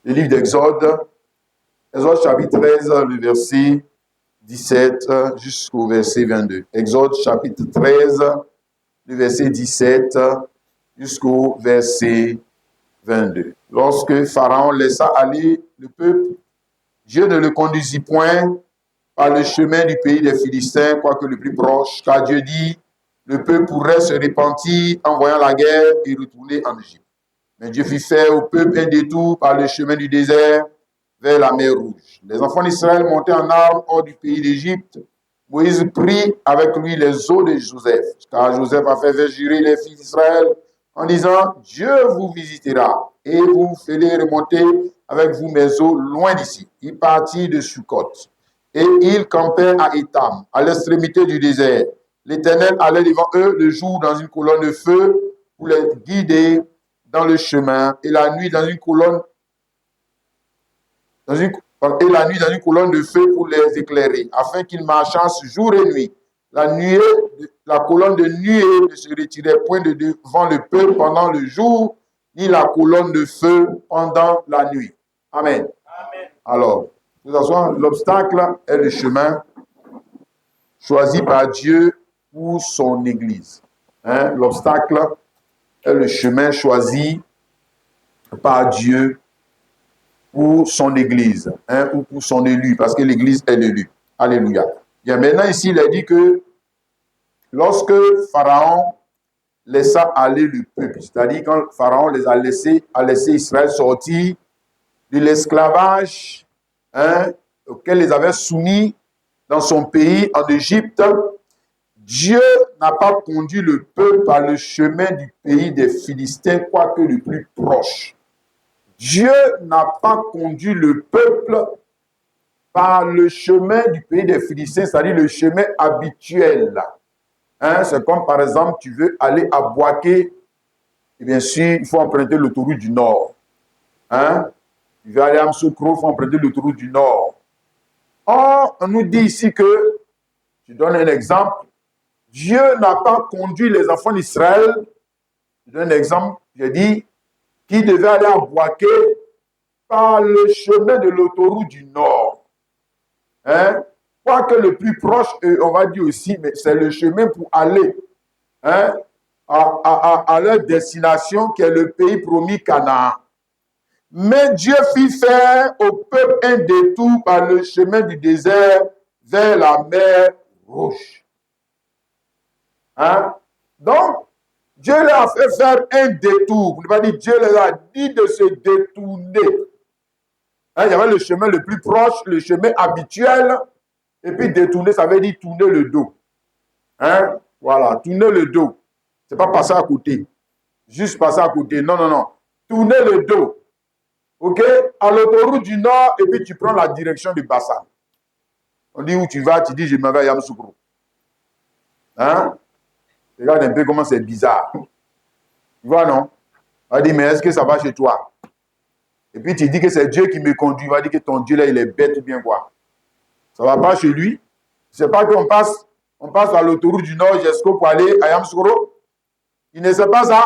Le livre d'Exode, Exode chapitre 13, le verset 17 jusqu'au verset 22. Exode chapitre 13, le verset 17 jusqu'au verset 22. Lorsque Pharaon laissa aller le peuple, Dieu ne le conduisit point par le chemin du pays des Philistins, quoique le plus proche, car Dieu dit, le peuple pourrait se repentir en voyant la guerre et retourner en Égypte. Mais Dieu fit faire au peuple un détour par le chemin du désert vers la mer Rouge. Les enfants d'Israël montaient en armes hors du pays d'Égypte. Moïse prit avec lui les os de Joseph, car Joseph a fait jurer les fils d'Israël en disant, Dieu vous visitera et vous ferez remonter avec vous mes os loin d'ici. Ils partirent de Sukkot et ils campèrent à Étam, à l'extrémité du désert. L'Éternel allait devant eux le jour dans une colonne de feu pour les guider dans le chemin, et la nuit dans une colonne de feu pour les éclairer, afin qu'ils marchassent jour et nuit. La colonne de nuée ne se retirait point de devant le peuple pendant le jour, ni la colonne de feu pendant la nuit. Amen. Amen. Alors, de toute façon, l'obstacle est le chemin choisi par Dieu pour son Église. L'obstacle est le chemin choisi par Dieu pour son Église, ou pour son élu, parce que l'Église est l'élu. Alléluia. Bien, maintenant ici, il a dit que lorsque Pharaon laissa aller le peuple, c'est-à-dire quand Pharaon a laissé Israël sortir de l'esclavage auquel les avait soumis dans son pays, en Égypte, Dieu n'a pas conduit le peuple par le chemin du pays des Philistins, quoique le plus proche. Dieu n'a pas conduit le peuple par le chemin du pays des Philistins, c'est-à-dire le chemin habituel. C'est comme par exemple, tu veux aller à Boaké, et bien sûr, il faut emprunter l'autoroute du Nord. Tu veux aller à Msokro, il faut emprunter l'autoroute du Nord. Or, on nous dit ici que, je donne un exemple, Dieu n'a pas conduit les enfants d'Israël, je donne un exemple, j'ai dit, qui devaient aller à Boaké par le chemin de l'autoroute du Nord. Quoique le plus proche, on va dire aussi, mais c'est le chemin pour aller à leur destination qui est le pays promis Canaan. Mais Dieu fit faire au peuple un détour par le chemin du désert vers la mer Rouge. Donc, Dieu leur a fait faire un détour. Vous ne pas dire Dieu leur a dit de se détourner. Il y avait le chemin le plus proche, le chemin habituel, et puis détourner, ça veut dire tourner le dos. Voilà, tourner le dos. Ce n'est pas passer à côté. Juste passer à côté. Non, non, non. Tourner le dos. OK? À l'autoroute du Nord, et puis tu prends la direction du Bassan. On dit où tu vas, tu dis je m'en vais à Yamoussoukro. Regarde un peu comment c'est bizarre. Tu vois, non? On va dire, mais est-ce que ça va chez toi? Et puis tu dis que c'est Dieu qui me conduit. On va dire que ton Dieu là, il est bête ou bien quoi? Ça ne va pas chez lui. C'est pas qu'on passe à l'autoroute du Nord jusqu'au pour aller à Yamoussoukro. Il ne sait pas ça.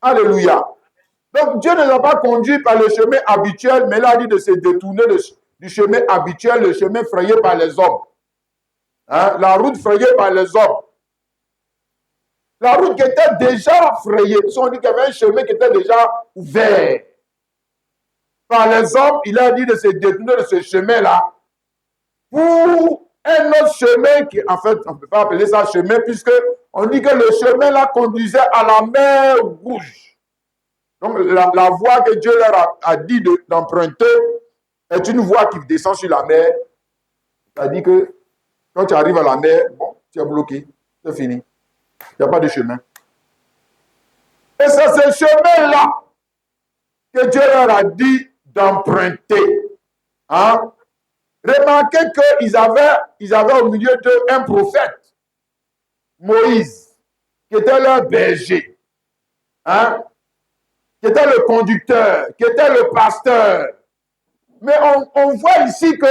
Alléluia. Donc Dieu ne l'a pas conduit par le chemin habituel, mais il a dit de se détourner du chemin habituel, le chemin frayé par les hommes. La route frayée par les hommes. La route qui était déjà frayée. On dit qu'il y avait un chemin qui était déjà ouvert. Par les hommes, il a dit de se détourner de ce chemin-là pour un autre chemin qui, en fait, on ne peut pas appeler ça chemin, puisque on dit que le chemin-là conduisait à la mer Rouge. Donc, la voie que Dieu leur a dit d'emprunter est une voie qui descend sur la mer. C'est-à-dire que quand tu arrives à la mer, bon, tu es bloqué, c'est fini. Il n'y a pas de chemin. Et c'est ce chemin-là que Dieu leur a dit d'emprunter. Remarquez qu'ils avaient au milieu d'eux un prophète, Moïse, qui était leur berger, qui était le conducteur, qui était le pasteur. Mais on voit ici que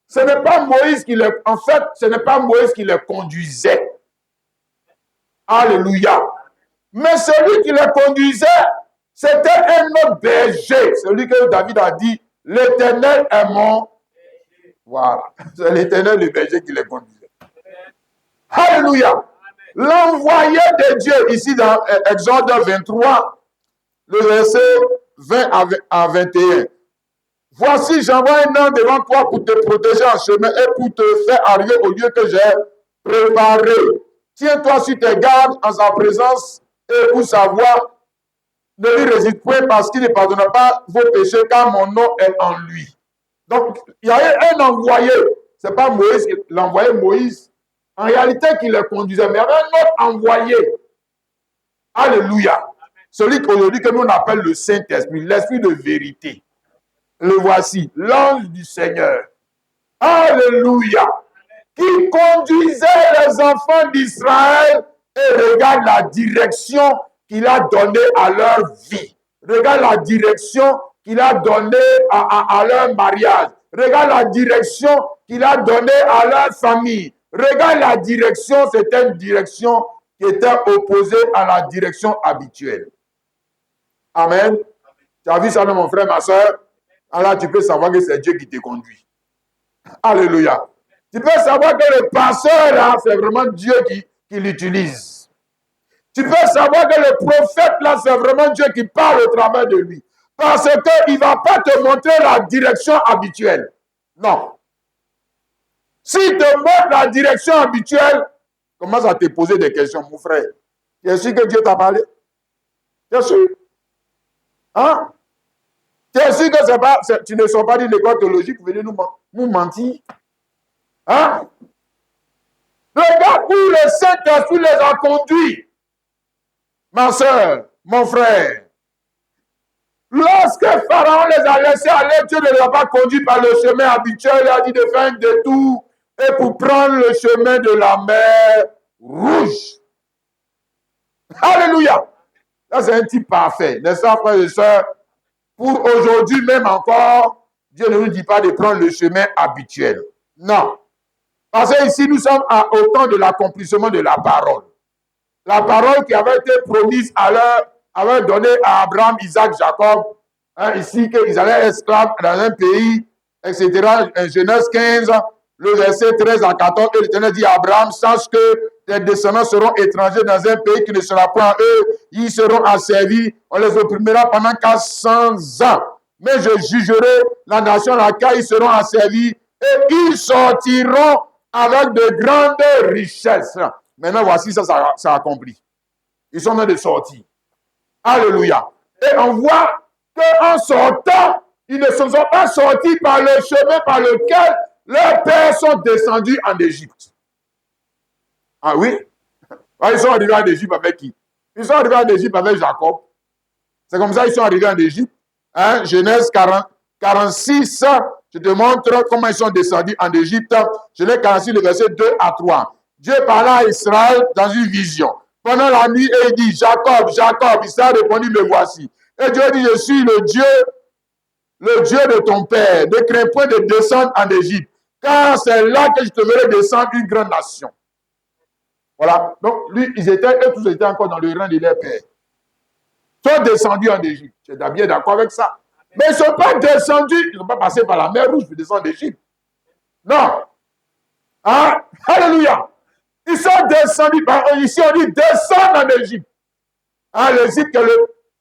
ce n'est pas Moïse qui les, en fait, ce n'est pas Moïse qui les conduisait. Alléluia. Mais celui qui les conduisait, C'était un autre berger, celui que David a dit, l'Éternel est mon. Voilà, c'est l'Éternel le berger qui les conduisait. Alléluia. L'envoyé de Dieu, ici dans Exode 23, le verset 20 à 21. Voici, j'envoie un ange devant toi pour te protéger en chemin et pour te faire arriver au lieu que j'ai préparé. Tiens-toi sur tes gardes en sa présence et pour sa voix. Ne lui résiste point parce qu'il ne pardonnera pas vos péchés car mon nom est en lui. Donc, il y a un envoyé. Ce n'est pas Moïse, l'envoyé Moïse. En réalité, qui le conduisait. Mais il y avait un autre envoyé. Alléluia. Celui qu'aujourd'hui que nous on appelle le Saint-Esprit, l'Esprit de vérité. Le voici, l'ange du Seigneur. Alléluia. Qui conduisait les enfants d'Israël et regarde la direction qu'il a donnée à leur vie. Regarde la direction qu'il a donnée à leur mariage. Regarde la direction qu'il a donnée à leur famille. Regarde la direction, c'était une direction qui était opposée à la direction habituelle. Amen. Tu as vu ça, mon frère, ma soeur? Alors tu peux savoir que c'est Dieu qui te conduit. Alléluia. Tu peux savoir que le pasteur, là, c'est vraiment Dieu qui l'utilise. Tu peux savoir que le prophète, là, c'est vraiment Dieu qui parle au travers de lui. Parce qu'il ne va pas te montrer la direction habituelle. Non. S'il te montre la direction habituelle, commence à te poser des questions, mon frère. Tu es sûr que Dieu t'a parlé? Tu es sûr? Hein? Tu es sûr que tu ne sors pas d'une école théologique, vous venez nous mentir? Hein? Regarde où le Saint-Esprit les a conduits. Ma soeur, mon frère. Lorsque Pharaon les a laissés aller, Dieu ne les a pas conduits par le chemin habituel. Il a dit de faire un détour et pour prendre le chemin de la mer Rouge. Alléluia. Ça, c'est un type parfait. N'est-ce pas, frères et sœurs? Pour aujourd'hui, même encore, Dieu ne nous dit pas de prendre le chemin habituel. Non. Parce que ici, nous sommes au temps de l'accomplissement de la parole. La parole qui avait été promise avait donné à Abraham, Isaac, Jacob, ici, qu'ils allaient être esclaves dans un pays, etc. Genèse 15, le verset 13 à 14, et l'Éternel dit à Abraham, sache que tes descendants seront étrangers dans un pays qui ne sera pas eux, ils seront asservis, on les opprimera pendant 400 ans. Mais je jugerai la nation à laquelle ils seront asservis, et ils sortiront avec de grandes richesses. Maintenant, voici ça accompli. Ils sont en train de sortir. Alléluia. Et on voit qu'en sortant, ils ne sont pas sortis par le chemin par lequel leurs pères sont descendus en Égypte. Ah oui? Ils sont arrivés en Égypte avec qui? Ils sont arrivés en Égypte avec Jacob. C'est comme ça qu'ils sont arrivés en Égypte. Genèse 46, je te montre comment ils sont descendus en Égypte. Genèse 46, le verset 2 à 3. Dieu parla à Israël dans une vision. Pendant la nuit, il dit, Jacob, Jacob. Israël répondit, me voici. Et Dieu dit, je suis le Dieu de ton père. Ne crains point de descendre en Égypte, car c'est là que je te verrai descendre une grande nation. Voilà. Donc, eux tous étaient encore dans le rang de leur père. Ils sont descendus en Égypte. Tu es bien d'accord avec ça? Mais ils ne sont pas descendus, ils ne sont pas passés par la mer Rouge pour descendre en Égypte. Non. Hein? Alléluia. Ils sont descendus. Ici, on dit descendre en Égypte. Hein, l'Égypte,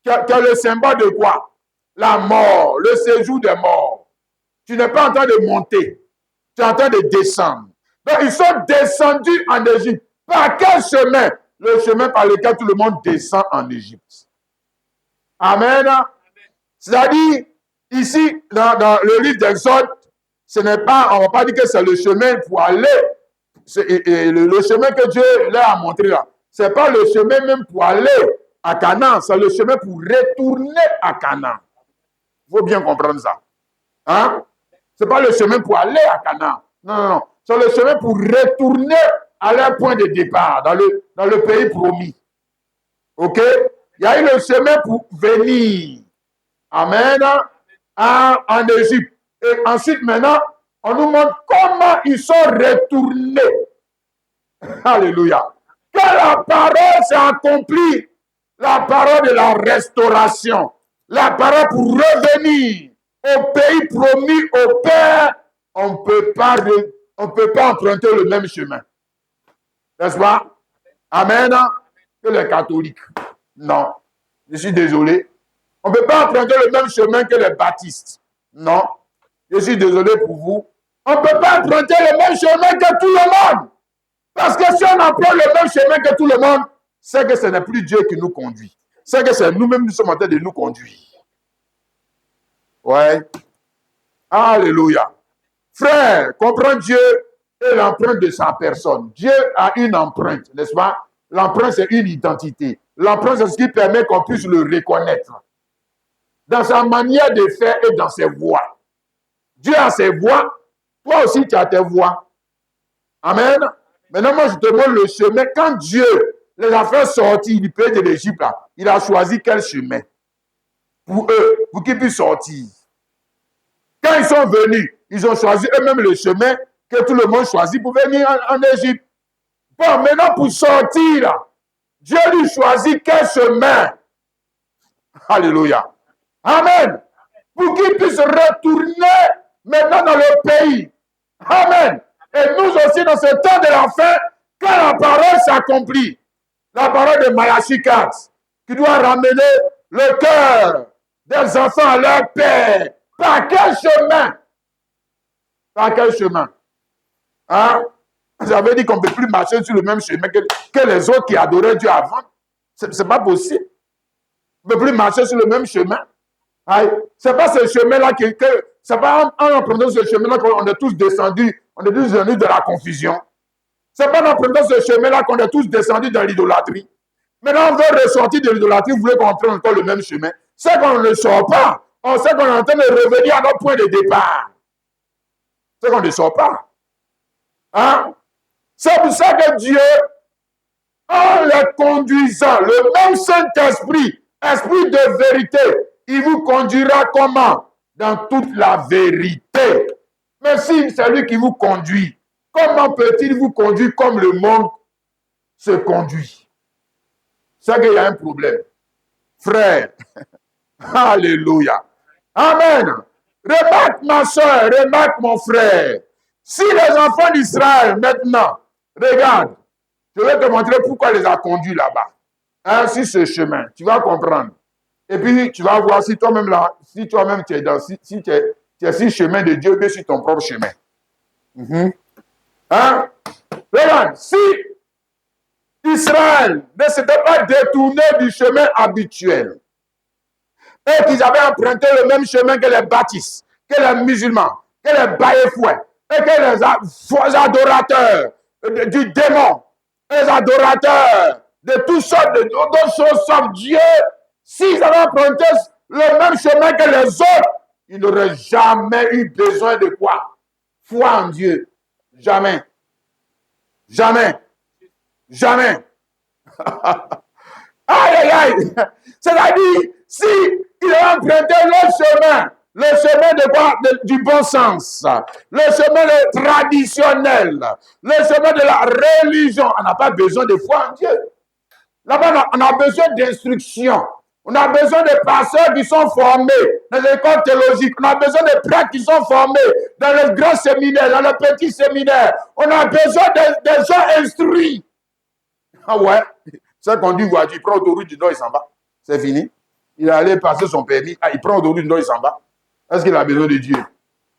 qui est le symbole de quoi? La mort, le séjour des morts. Tu n'es pas en train de monter. Tu es en train de descendre. Donc, ils sont descendus en Égypte. Par quel chemin? Le chemin par lequel tout le monde descend en Égypte. Amen. C'est-à-dire, ici, dans le livre d'Exode, ce n'est pas, on ne va pas dire que c'est le chemin pour aller. Le chemin que Dieu leur a montré là, ce n'est pas le chemin même pour aller à Canaan, c'est le chemin pour retourner à Canaan. Il faut bien comprendre ça. Hein? Ce n'est pas le chemin pour aller à Canaan. Non, non, non. C'est le chemin pour retourner à leur point de départ, dans le pays promis. OK? Il y a eu le chemin pour venir. Amen. En Égypte. Et ensuite, maintenant, on nous montre comment ils sont retournés. Alléluia. Que la parole s'est accomplie La parole de la restauration. La parole pour revenir au pays promis au Père. On ne peut pas emprunter le même chemin. N'est-ce pas? Amen. Que les catholiques. Non. Je suis désolé. On ne peut pas emprunter le même chemin que les baptistes. Non. Je suis désolé pour vous. On ne peut pas emprunter le même chemin que tout le monde. Parce que si on emprunte le même chemin que tout le monde, c'est que ce n'est plus Dieu qui nous conduit. C'est que c'est nous-mêmes qui sommes en train de nous conduire. Ouais. Alléluia. Frère, comprends Dieu et l'empreinte de sa personne. Dieu a une empreinte, n'est-ce pas? L'empreinte, c'est une identité. L'empreinte, c'est ce qui permet qu'on puisse le reconnaître. Dans sa manière de faire et dans ses voies. Dieu a ses voies. Toi aussi, tu as tes voies. Amen. Maintenant, moi, je te montre le chemin. Quand Dieu les a fait sortir du pays de l'Égypte, il a choisi quel chemin pour eux, pour qu'ils puissent sortir. Quand ils sont venus, ils ont choisi eux-mêmes le chemin que tout le monde choisit pour venir en Égypte. Bon, maintenant, pour sortir, Dieu lui choisit quel chemin. Alléluia. Amen. Pour qu'il puisse retourner maintenant dans le pays. Amen. Et nous aussi, dans ce temps de la fin, quand la parole s'accomplit, la parole de Malachie 4, qui doit ramener le cœur des enfants à leur père. Par quel chemin? Par quel chemin? Hein? J'avais dit qu'on ne peut plus marcher sur le même chemin que les autres qui adoraient Dieu avant. Ce n'est pas possible. On ne peut plus marcher sur le même chemin. Ce n'est pas ce chemin-là c'est pas en empruntant ce chemin-là qu'on est tous descendus. On est tous venus de la confusion. Ce n'est pas en empruntant ce chemin-là qu'on est tous descendus dans l'idolâtrie. Maintenant, on veut ressortir de l'idolâtrie, vous voulez qu'on prenne encore le même chemin. C'est qu'on ne sort pas. On sait qu'on est en train de revenir à notre point de départ. C'est qu'on ne sort pas. Hein? C'est pour ça que Dieu, en les conduisant, le même Saint-Esprit, esprit de vérité, il vous conduira comment? Dans toute la vérité. Mais si c'est lui qui vous conduit, comment peut-il vous conduire comme le monde se conduit? C'est qu'il y a un problème. Frère, alléluia. Amen. Remarque ma soeur, remarque mon frère. Si les enfants d'Israël, maintenant, regarde, je vais te montrer pourquoi il les a conduits là-bas. Hein, sur ce chemin, tu vas comprendre. Et puis, tu vas voir si toi-même là, si toi-même tu es dans, si tu es sur le chemin de Dieu, mais sur ton propre chemin. Hein? Regarde, si Israël ne s'était pas détourné du chemin habituel, et qu'ils avaient emprunté le même chemin que les baptistes, que les musulmans, que les baïfouets, et que les adorateurs du démon, les adorateurs de toutes sortes d'autres choses sauf Dieu, s'ils avaient emprunté le même chemin que les autres, ils n'auraient jamais eu besoin de quoi? Foi en Dieu. Jamais. Jamais. Jamais. Aïe, aïe, aïe. C'est-à-dire, si il a emprunté le chemin de quoi? Du bon sens, le chemin traditionnel, le chemin de la religion, on n'a pas besoin de foi en Dieu. Là-bas, on a besoin d'instruction. On a besoin de pasteurs qui sont formés dans les écoles théologiques. On a besoin de prêtres qui sont formés dans les grands séminaires, dans les petits séminaires. On a besoin de gens instruits. Ah ouais, c'est qu'on dit, voiture, il prend l'autoroute du Nord, il s'en va. C'est fini. Il est allé passer son permis. Ah, il prend l'autoroute du Nord, il s'en va. Est-ce qu'il a besoin de Dieu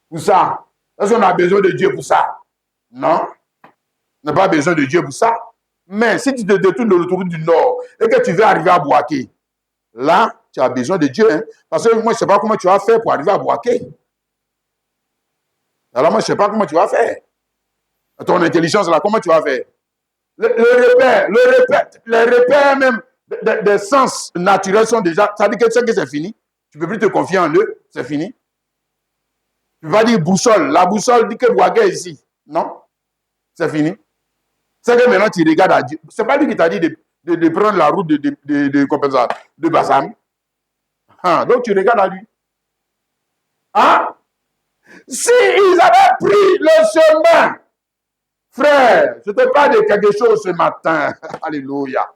pour ça? Est-ce qu'on a besoin de Dieu pour ça? Non. On n'a pas besoin de Dieu pour ça. Mais si tu te détournes de l'autoroute du Nord et que tu veux arriver à Bouaké, là, tu as besoin de Dieu. Hein? Parce que moi, je ne sais pas comment tu vas faire pour arriver à Bouaké. Alors moi, je ne sais pas comment tu vas faire. Ton intelligence, là, comment tu vas faire? Les repères même des sens naturels sont déjà... Ça veut dire que c'est fini. Tu ne peux plus te confier en eux. C'est fini. Tu ne peux pas dire boussole. La boussole dit que Bouaké est ici. Non. C'est fini. C'est que maintenant, tu regardes à Dieu. Ce n'est pas lui qui t'a dit de prendre la route de Bassam. Ah, donc, tu regardes à lui. Hein? Si ils avaient pris le chemin, frère, je te parle de quelque chose ce matin. Alléluia.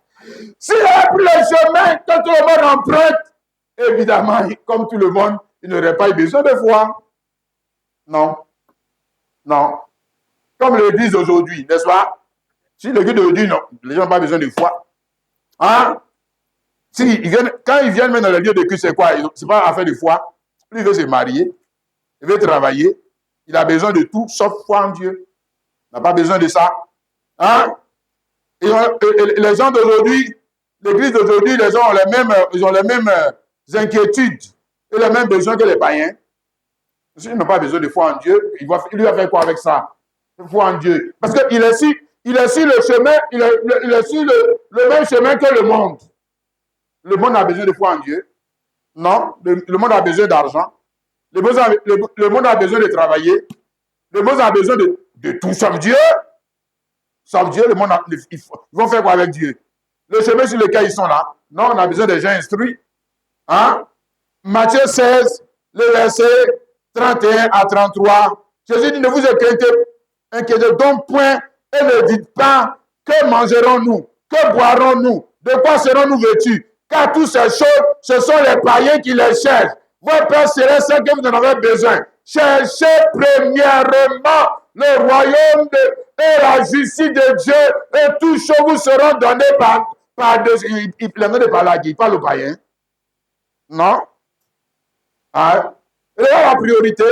S'il avait pris le chemin que tout le monde emprunte, évidemment, comme tout le monde, il n'aurait pas eu besoin de foi. Non. Non. Comme l'église d'aujourd'hui, n'est-ce pas? Si l'église d'aujourd'hui, non, les gens n'ont pas besoin de foi. Hein? Si quand ils viennent même dans le lieu de culte, c'est quoi? C'est pas affaire de foi. Lui, il veut se marier, il veut travailler, il a besoin de tout sauf foi en Dieu. Il n'a pas besoin de ça. Hein? Et les gens d'aujourd'hui, l'église d'aujourd'hui, les gens ont les mêmes inquiétudes et les mêmes besoins que les païens. S'ils n'ont pas besoin de foi en Dieu, il lui va faire quoi avec ça? Foi en Dieu. Parce qu'il est sur le chemin, il est sur le même chemin que le monde. Le monde a besoin de foi en Dieu. Non, le monde a besoin d'argent. Le monde a besoin de travailler. Le monde a besoin de tout sauf Dieu. Sauf Dieu, le monde ils vont faire quoi avec Dieu? Le chemin sur lequel ils sont là. Non, on a besoin des gens instruits. Hein? Matthieu 16, le verset 31 à 33. Jésus dit, ne vous inquiétez donc point et ne dites pas que mangerons-nous, que boirons-nous, de quoi serons-nous vêtus? Car toutes ces choses, ce sont les païens qui les cherchent. Vos pères seraient ceux que vous en avez besoin. Cherchez premièrement le royaume et la justice de Dieu, et toutes choses vous seront données par dessus. Il plaît de parler à qui? Il parle aux païens. Non? Hein? Et là, la priorité.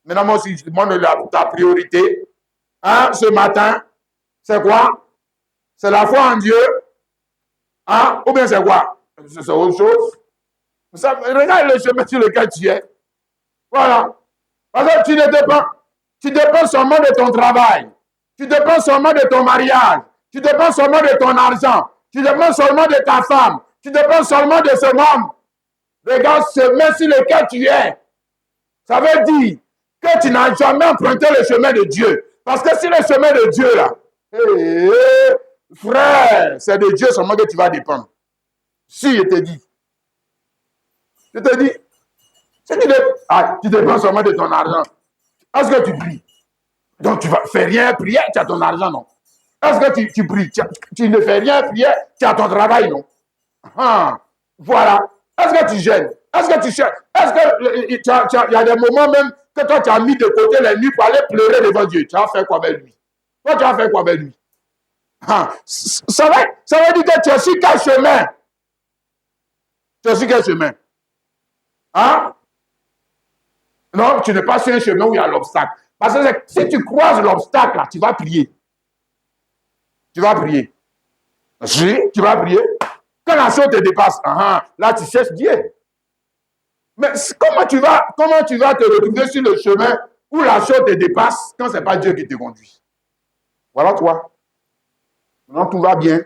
Maintenant, moi aussi, je demande ta priorité. Hein, ce matin, c'est quoi? C'est la foi en Dieu. Hein? Ou bien c'est quoi? C'est autre chose. Ça, regarde le chemin sur lequel tu es. Voilà. Parce que tu dépends seulement de ton travail. Tu dépends seulement de ton mariage. Tu dépends seulement de ton argent. Tu dépends seulement de ta femme. Tu dépends seulement de ce homme. Regarde ce chemin sur lequel tu es. Ça veut dire que tu n'as jamais emprunté le chemin de Dieu. Parce que si le chemin de Dieu, là, frère, c'est de Dieu seulement que tu vas dépendre. Si, je te dis. Je te dis. Si tu dépends seulement de ton argent, est-ce que tu pries? Donc tu vas faire rien, prier, tu as ton argent, non? Est-ce que tu pries? Tu ne fais rien, prier, tu as ton travail, non? Ah, voilà. Est-ce que tu gênes? Est-ce que tu cherches? Est-ce que il y a des moments même que toi tu as mis de côté les nuits pour aller pleurer devant Dieu? Tu vas faire quoi avec lui? Toi, tu vas faire quoi avec lui? Ah, ça veut dire que tu es sur quel chemin? Tu es sur quel chemin? Hein? Non, tu n'es pas sur un chemin où il y a l'obstacle. Parce que si tu croises l'obstacle, là, tu vas prier. Tu vas prier. Si, tu vas prier. Quand la chose te dépasse, là, tu cherches Dieu. Mais comment tu vas te retrouver sur le chemin où la chose te dépasse quand ce n'est pas Dieu qui te conduit? Voilà toi. Maintenant, tout va bien.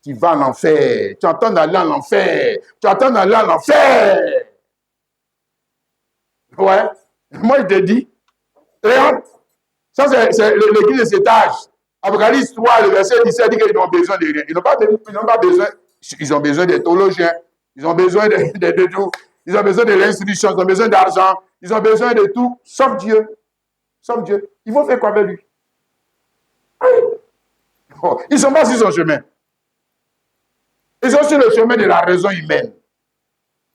Tu vas en enfer. Tu entends d'aller en enfer. Tu entends d'aller en enfer. Ouais. Moi, je te dis, regarde, ça, c'est l'église de cet âge. Apocalypse 3, le verset 17 dit qu'ils n'ont besoin de rien. Ils n'ont pas besoin. Ils ont besoin des théologiens. Ils ont besoin de tout. Ils ont besoin de l'institution. Ils ont besoin d'argent. Ils ont besoin de tout, sauf Dieu. Sauf Dieu. Ils vont faire quoi avec lui? Oh, ils ne sont pas sur son chemin. Ils sont sur le chemin de la raison humaine.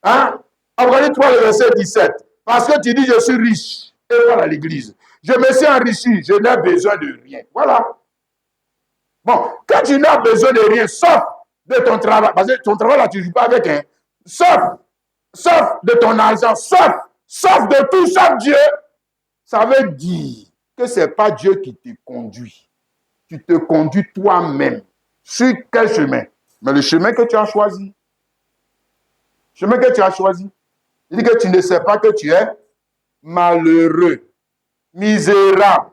Hein? Apocalypse 3, le verset 17. Parce que tu dis, je suis riche. Et voilà l'église. Je me suis enrichi. Je n'ai besoin de rien. Voilà. Bon, quand tu n'as besoin de rien, sauf de ton travail, parce que ton travail là, tu ne joues pas avec, hein, sauf de ton argent, sauf de tout, sauf Dieu, ça veut dire que ce n'est pas Dieu qui te conduit. Tu te conduis toi-même. Sur quel chemin? Mais le chemin que tu as choisi. Le chemin que tu as choisi. Il dit que tu ne sais pas que tu es malheureux, misérable,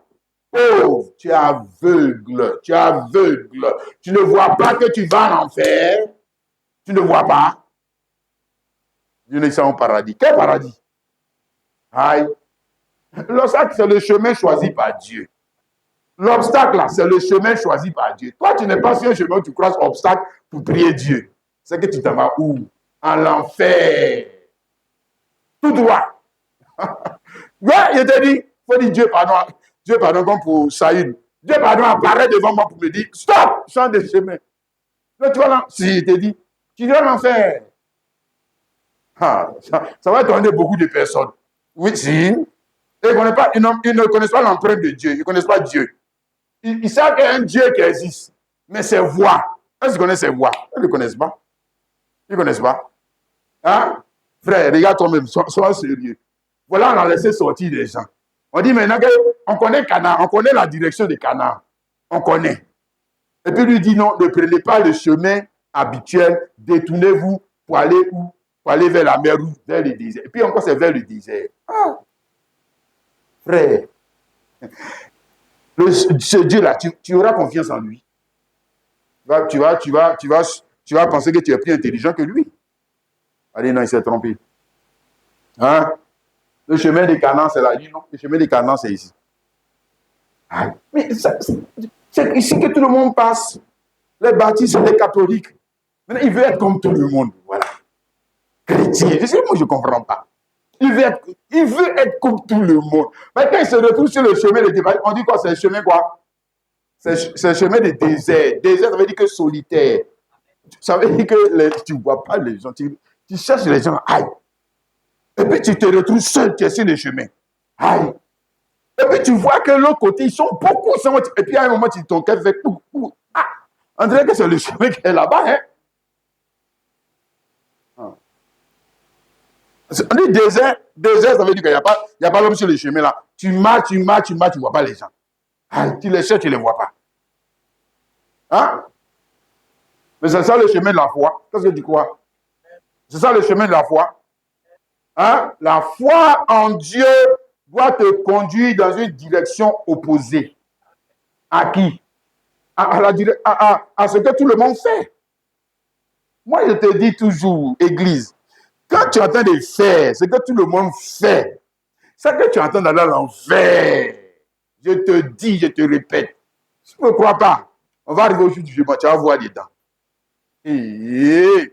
pauvre, tu es aveugle, tu ne vois pas que tu vas en enfer, tu ne vois pas. Dieu n'est pas au paradis. Quel paradis? Aïe. L'obstacle, c'est le chemin choisi par Dieu. L'obstacle, là, c'est le chemin choisi par Dieu. Toi, tu n'es pas sur un chemin où tu croises obstacle pour prier Dieu. C'est que tu t'en vas où? En l'enfer. Tout droit. Ouais, je te dis, il faut dire Dieu pardon comme pour Saïd. Dieu pardon apparaît devant moi pour me dire, stop, change de chemin. Là, tu vas l'enfer. Si, je te dis, tu vas l'enfer. Ah, ça va étonner beaucoup de personnes. Oui, si. Et ils ne connaissent pas l'empreinte de Dieu. Ils ne connaissent pas Dieu. Ils savent qu'il y a un Dieu qui existe. Mais ses voix. Est-ce qu'ils connaissent ses voix? Ils ne connaissent pas. Ils ne connaissent pas. Hein? Frère, regarde toi-même. Sois sérieux. Voilà, on a laissé sortir des gens. On dit maintenant qu'on connaît Canaan. On connaît la direction de Canaan. On connaît. Et puis lui dit non, ne prenez pas le chemin habituel. Détournez-vous pour aller où? Pour aller vers la mer Rouge, vers le désert. Et puis encore, c'est vers le désert. Ah. Frère, ce Dieu-là, tu auras confiance en lui. Tu vas penser que tu es plus intelligent que lui. Allez, non, il s'est trompé. Hein? Le chemin des Canaan, c'est là. Non, le chemin des Canaan, c'est ici. Ah, mais c'est ici que tout le monde passe. Les baptistes, les catholiques. Maintenant, il veut être comme tout le monde. Voilà. Chrétien. Moi, je ne comprends pas. Il veut être comme tout le monde. Mais quand il se retrouve sur le chemin de départ, on dit quoi? C'est le chemin quoi? C'est le chemin de désert. Désert, ça veut dire que solitaire. Ça veut dire que tu ne vois pas les gens. Tu cherches les gens. Aïe. Et puis tu te retrouves seul, tu es sur le chemin. Aïe. Et puis tu vois que l'autre côté, ils sont beaucoup. Et puis à un moment, ton cœur fait coucou. Ah. On dirait que c'est le chemin qui est là-bas. Hein? On dit désert, ça veut dire qu'il n'y a pas l'homme sur le chemin là. Tu marches, tu ne vois pas les gens. Ah, tu les cherches, tu ne les vois pas. Hein? Mais c'est ça le chemin de la foi. Qu'est-ce que tu crois? C'est ça le chemin de la foi. Hein? La foi en Dieu doit te conduire dans une direction opposée. À qui? À ce que tout le monde fait. Moi, je te dis toujours, Église, quand tu es en train de faire ce que tout le monde fait, c'est que tu es en train d'aller à l'enfer. Je te dis, je te répète. Si tu ne me crois pas, on va arriver au jour du jugement, tu vas voir dedans. Hey,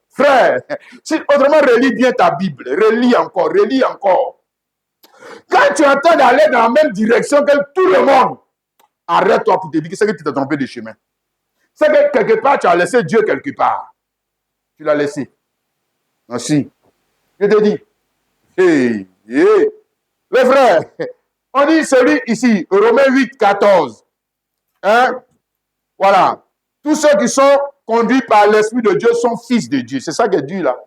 frère, si autrement, relis bien ta Bible. Relis encore. Quand tu es en train d'aller dans la même direction que tout le monde, arrête-toi pour te dire que c'est que tu t'es trompé de chemin. C'est que quelque part, tu as laissé Dieu quelque part. Tu l'as laissé. Ainsi. Je te dis. Hey. Les frères, on dit celui ici, Romains 8, 14. Hein? Voilà. Tous ceux qui sont conduits par l'Esprit de Dieu sont fils de Dieu. C'est ça qui est dur là.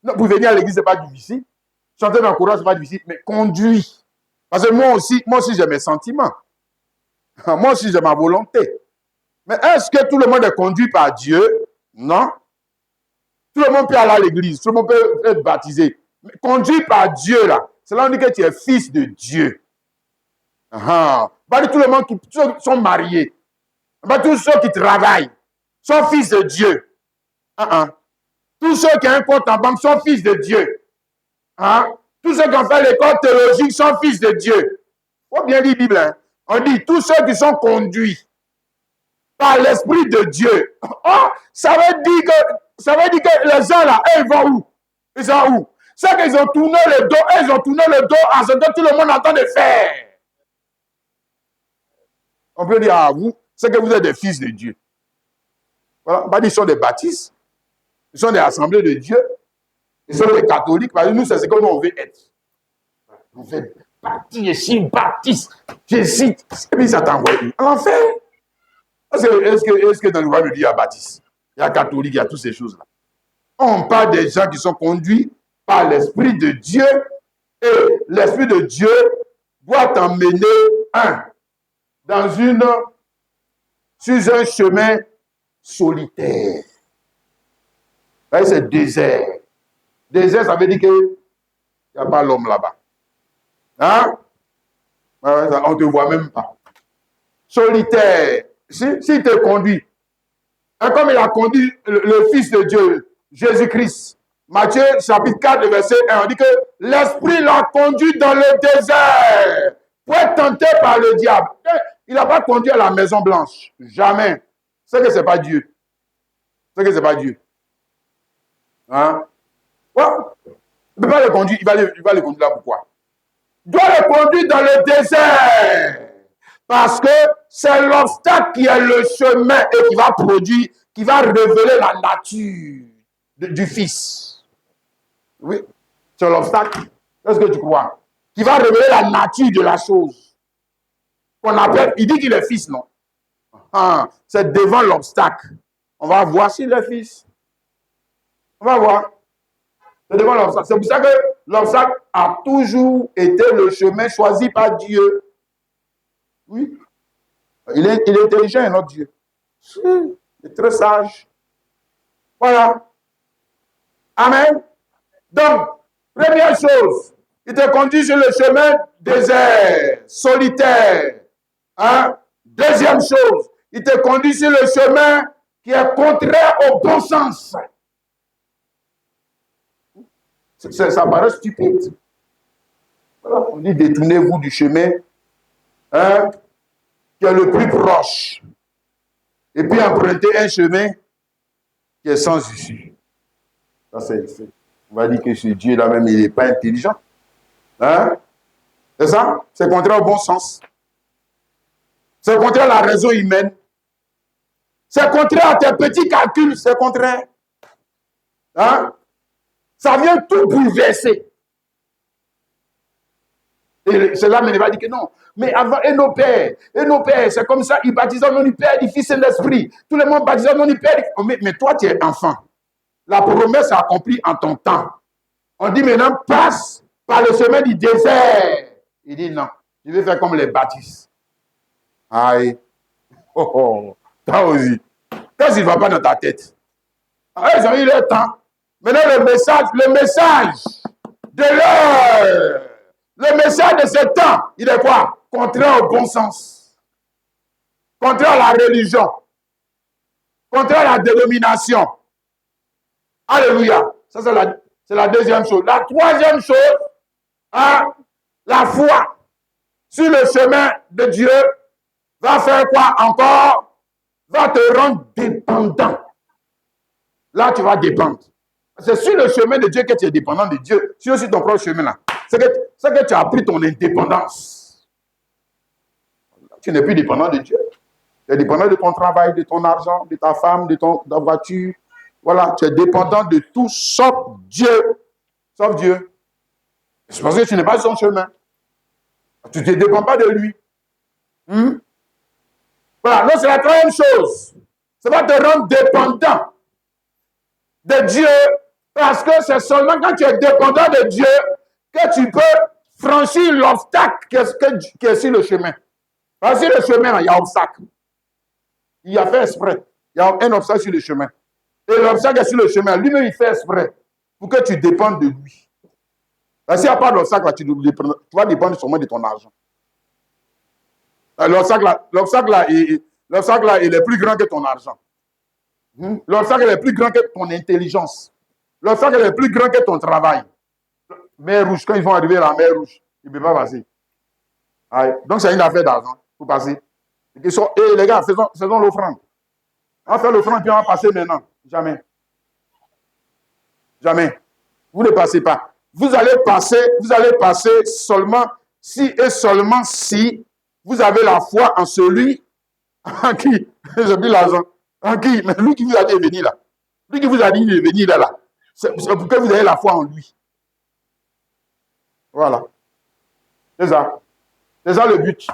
Non, pour venir à l'église, ce n'est pas difficile. Chanter dans le courant, ce n'est pas difficile. Mais conduit. Parce que moi aussi j'ai mes sentiments. Moi aussi, j'ai ma volonté. Mais est-ce que tout le monde est conduit par Dieu? Non. Tout le monde peut aller à l'église. Tout le monde peut être baptisé. Mais conduit par Dieu, là. C'est là on dit que tu es fils de Dieu. Pas tout le monde qui sont mariés. Pas tous ceux qui travaillent sont fils de Dieu. Tous ceux qui ont un compte en banque sont fils de Dieu. Tous ceux qui ont fait l'école théologique sont fils de Dieu. Il faut bien lire la Bible. Hein? On dit tous ceux qui sont conduits par l'Esprit de Dieu. Ça veut dire que les gens là, ils vont où? Ils sont où? C'est qu'ils ont tourné le dos, à ce que tout le monde entend de faire. On peut dire à vous, c'est que vous êtes des fils de Dieu. Voilà. Pas dire ils sont des baptistes, ils sont des assemblées de Dieu, ils sont des catholiques, parce que nous, c'est ce que nous on veut être. On fait baptiste, Jésuite, et puis ça t'envoie où? L'enfer. Est-ce que dans le royaume de Dieu, il y a baptiste, il y a catholique, il y a toutes ces choses-là? On parle des gens qui sont conduits par l'Esprit de Dieu, et l'Esprit de Dieu doit t'emmener sur un chemin solitaire. C'est désert. Désert, ça veut dire qu'il n'y a pas l'homme là-bas. On ne te voit même pas. Solitaire. S'il te conduit, comme il a conduit le Fils de Dieu, Jésus-Christ, Matthieu chapitre 4, verset 1, on dit que l'Esprit l'a conduit dans le désert pour être tenté par le diable. Il n'a pas conduit à la Maison Blanche. Jamais. C'est que ce n'est pas Dieu. C'est que ce n'est pas Dieu. Il ne peut pas le conduire. Il va le conduire là pourquoi? Il doit le conduire dans le désert Parce que c'est l'obstacle qui est le chemin et qui va produire, qui va révéler la nature du Fils. Oui, c'est l'obstacle. Qu'est-ce que tu crois? Qui va révéler la nature de la chose. Qu'on appelle, il dit qu'il est Fils, non? Ah, c'est devant l'obstacle. On va voir s'il est Fils. On va voir. C'est devant l'obstacle. C'est pour ça que l'obstacle a toujours été le chemin choisi par Dieu. Oui. Il est intelligent, notre Dieu. Il est très sage. Voilà. Amen. Donc, première chose, il te conduit sur le chemin désert, solitaire. Hein? Deuxième chose, il te conduit sur le chemin qui est contraire au bon sens. Ça paraît stupide. Voilà. On dit détournez-vous du chemin hein, qui est le plus proche. Et puis empruntez un chemin qui est sans issue. Ça, on va dire que ce Dieu-là même, il n'est pas intelligent. Hein? C'est ça? C'est contraire au bon sens. C'est contraire à la raison humaine. C'est contraire à tes petits calculs. C'est contraire. Hein? Ça vient tout bouleverser. Et c'est là, mais il va dire que non. Mais avant, et nos pères, c'est comme ça, ils baptisent au nom du Père, du Fils et de l'Esprit. Tout le monde baptise au nom du Père. Mais toi, tu es enfant. La promesse est accomplie en ton temps. On dit maintenant, passe par le chemin du désert. Il dit non, je vais faire comme les baptistes. Aïe. Oh, oh. Toi aussi. Qu'est-ce qui ne va pas dans ta tête? Ils ont eu leur temps. Maintenant, le message de l'heure, le message de ce temps, il est quoi? Contraire au bon sens. Contraire à la religion. Contraire à la dénomination. Alléluia. Ça, c'est la deuxième chose. La troisième chose, hein, la foi sur le chemin de Dieu va faire quoi encore? Va te rendre dépendant. Là, tu vas dépendre. C'est sur le chemin de Dieu que tu es dépendant de Dieu. Sur aussi ton propre chemin là. C'est que tu as pris ton indépendance. Tu n'es plus dépendant de Dieu. Tu es dépendant de ton travail, de ton argent, de ta femme, de ta voiture. Voilà, tu es dépendant de tout sauf Dieu. Sauf Dieu. C'est parce que tu n'es pas sur son chemin. Tu ne te dépends pas de lui. Voilà, donc c'est la troisième chose. Ça va te rendre dépendant de Dieu parce que c'est seulement quand tu es dépendant de Dieu que tu peux franchir l'obstacle qui est sur le chemin. Parce que sur le chemin, il y a un obstacle. Il a fait exprès. Il y a un obstacle sur le chemin. Et l'obstacle est sur le chemin. Lui-même, il fait exprès pour que tu dépendes de lui. S'il n'y a pas d'obstacle, tu vas dépendre seulement de ton argent. L'obstacle là, il est plus grand que ton argent. L'obstacle est plus grand que ton intelligence. L'obstacle est plus grand que ton travail. Mer Rouge, quand ils vont arriver à la mer Rouge, ils ne peuvent pas passer. Donc c'est une affaire d'argent pour passer. Et les gars, faisons l'offrande. On va faire l'offrande puis on va passer maintenant. Jamais. Jamais. Vous ne passez pas. Vous allez passer seulement si et seulement si vous avez la foi en celui en qui, j'ai dit l'argent, en qui, mais lui qui vous a dit de venir là. Lui qui vous a dit de venir là. C'est pour que vous ayez la foi en lui. Voilà. C'est ça. C'est ça le but.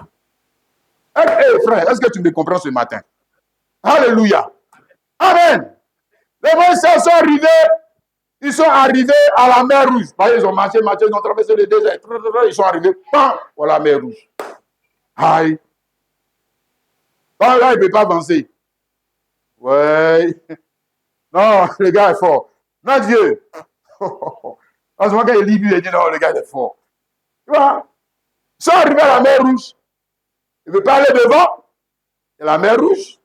Hey, frère, est-ce que tu me comprends ce matin? Alléluia. Amen. Les Moïsais sont arrivés. Ils sont arrivés à la mer Rouge. Ils ont marché, ils ont traversé le désert. Ils sont arrivés, bam, voilà la mer Rouge. Aïe. Là, il ne peut pas avancer. Ouais. Non, le gars est fort. Non, Dieu. En ce moment, quand il lit, il dit non, le gars est fort. Tu vois? Ils sont arrivés à la mer Rouge. Il ne veut pas aller devant. Et la mer Rouge,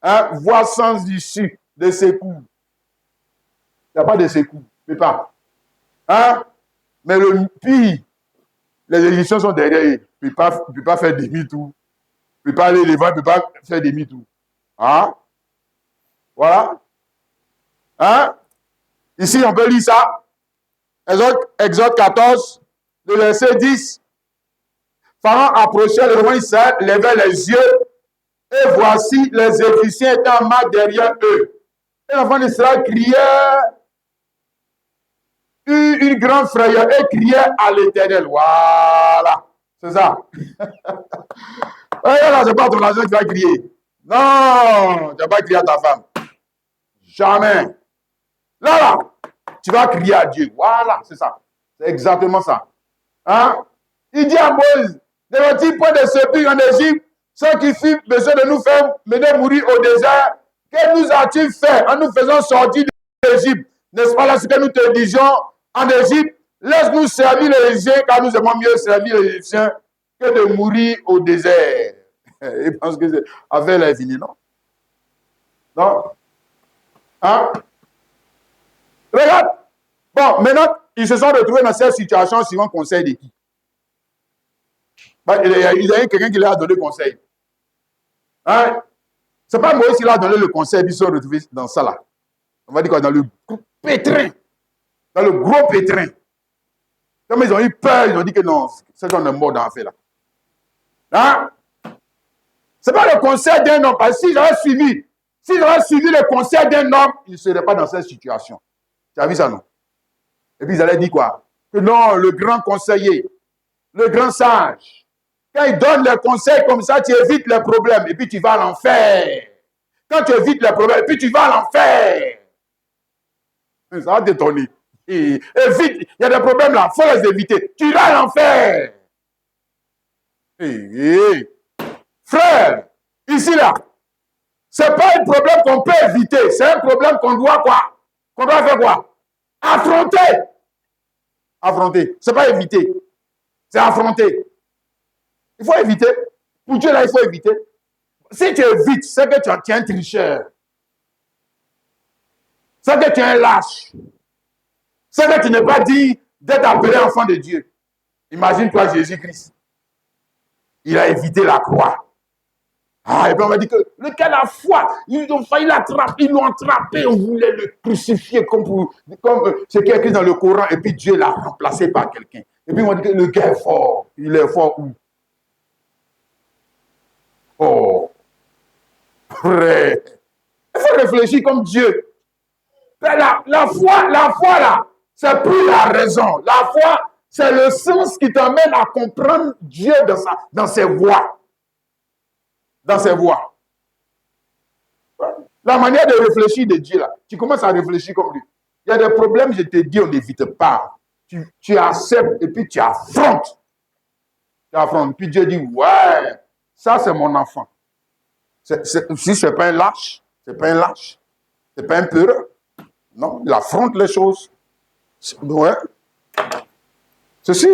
hein, voie sans issue de secours. Il n'y a pas de secours. Il ne peut pas. Hein? Mais le pire, les Égyptiens sont derrière. Il ne peut pas faire demi-tour. Il ne peut pas aller devant, il ne peut pas faire demi-tour. Hein? Voilà. Hein? Ici, on peut lire ça. Exode 14, le verset 10. Pharaon approchait le roi Israël, levait les yeux, et voici les Égyptiens étaient en marche derrière eux. Et l'enfant d'Israël criait une grande frayeur et criait à l'Éternel. Voilà, c'est ça. Et là, c'est pas ton argent qui va crier. Non, tu vas pas crier à ta femme. Jamais. Là, tu vas crier à Dieu. Voilà, c'est ça. C'est exactement ça. Hein? Il dit à Moïse, ne va-t-il point de sépulcre en Égypte, ceux qui furent besoin de nous faire mener mourir au désert? Que nous as-tu fait en nous faisant sortir d'Égypte? N'est-ce pas là ce que nous te disions en Égypte? Laisse-nous servir les Égyptiens, car nous aimons mieux servir les Égyptiens que de mourir au désert. Il pense que avec la fini, non? Non? Hein? Regarde. Bon, maintenant, ils se sont retrouvés dans cette situation suivant conseil de qui? Il y a eu quelqu'un qui leur a donné conseil. Hein? Ce n'est pas Moïse qui leur a donné le conseil, ils se sont retrouvés dans ça là. On va dire quoi? Dans le pétrin. Dans le gros pétrin. Comme ils ont eu peur, ils ont dit que non, c'est qu'on est mort dans l'affaire là. Hein? Ce n'est pas le conseil d'un homme. Parce que s'ils avaient suivi le conseil d'un homme, ils ne seraient pas dans cette situation. Tu as vu ça, non? Et puis ils allaient dire quoi? Que non, le grand conseiller, le grand sage, quand il donne les conseils comme ça, tu évites les problèmes et puis tu vas à l'enfer. Quand tu évites les problèmes, et puis tu vas à l'enfer. Ça va t'étonner. Évite, il y a des problèmes là, il faut les éviter. Tu vas à l'enfer. Frère, ici là, ce n'est pas un problème qu'on peut éviter, c'est un problème qu'on doit quoi? Qu'on doit faire quoi? Affronter. Affronter. Ce n'est pas éviter, c'est affronter. Il faut éviter. Pour Dieu là, il faut éviter. Si tu évites, c'est que tu es un tricheur. C'est que tu es un lâche. C'est que tu n'es pas dit d'être appelé enfant de Dieu. Imagine-toi Jésus-Christ. Il a évité la croix. Ah, et puis on va dire que lequel a foi, ils ont failli l'attraper, ils l'ont attrapé, on voulait le crucifier comme c'est qui est écrit dans le Coran, et puis Dieu l'a remplacé par quelqu'un. Et puis on dit que le gars est fort. Il est fort où? Oh, frère. Il faut réfléchir comme Dieu. La foi là, c'est plus la raison. La foi, c'est le sens qui t'amène à comprendre Dieu dans ses voies. Dans ses voies. La manière de réfléchir de Dieu, là, tu commences à réfléchir comme lui. Il y a des problèmes, je te dis, on n'évite pas. Tu acceptes et puis tu affrontes. Tu affrontes. Puis Dieu dit, ouais, ça c'est mon enfant. Si ce n'est pas un lâche, ce n'est pas un lâche, ce n'est pas un peureux. Non, il affronte les choses. Ouais. Ceci.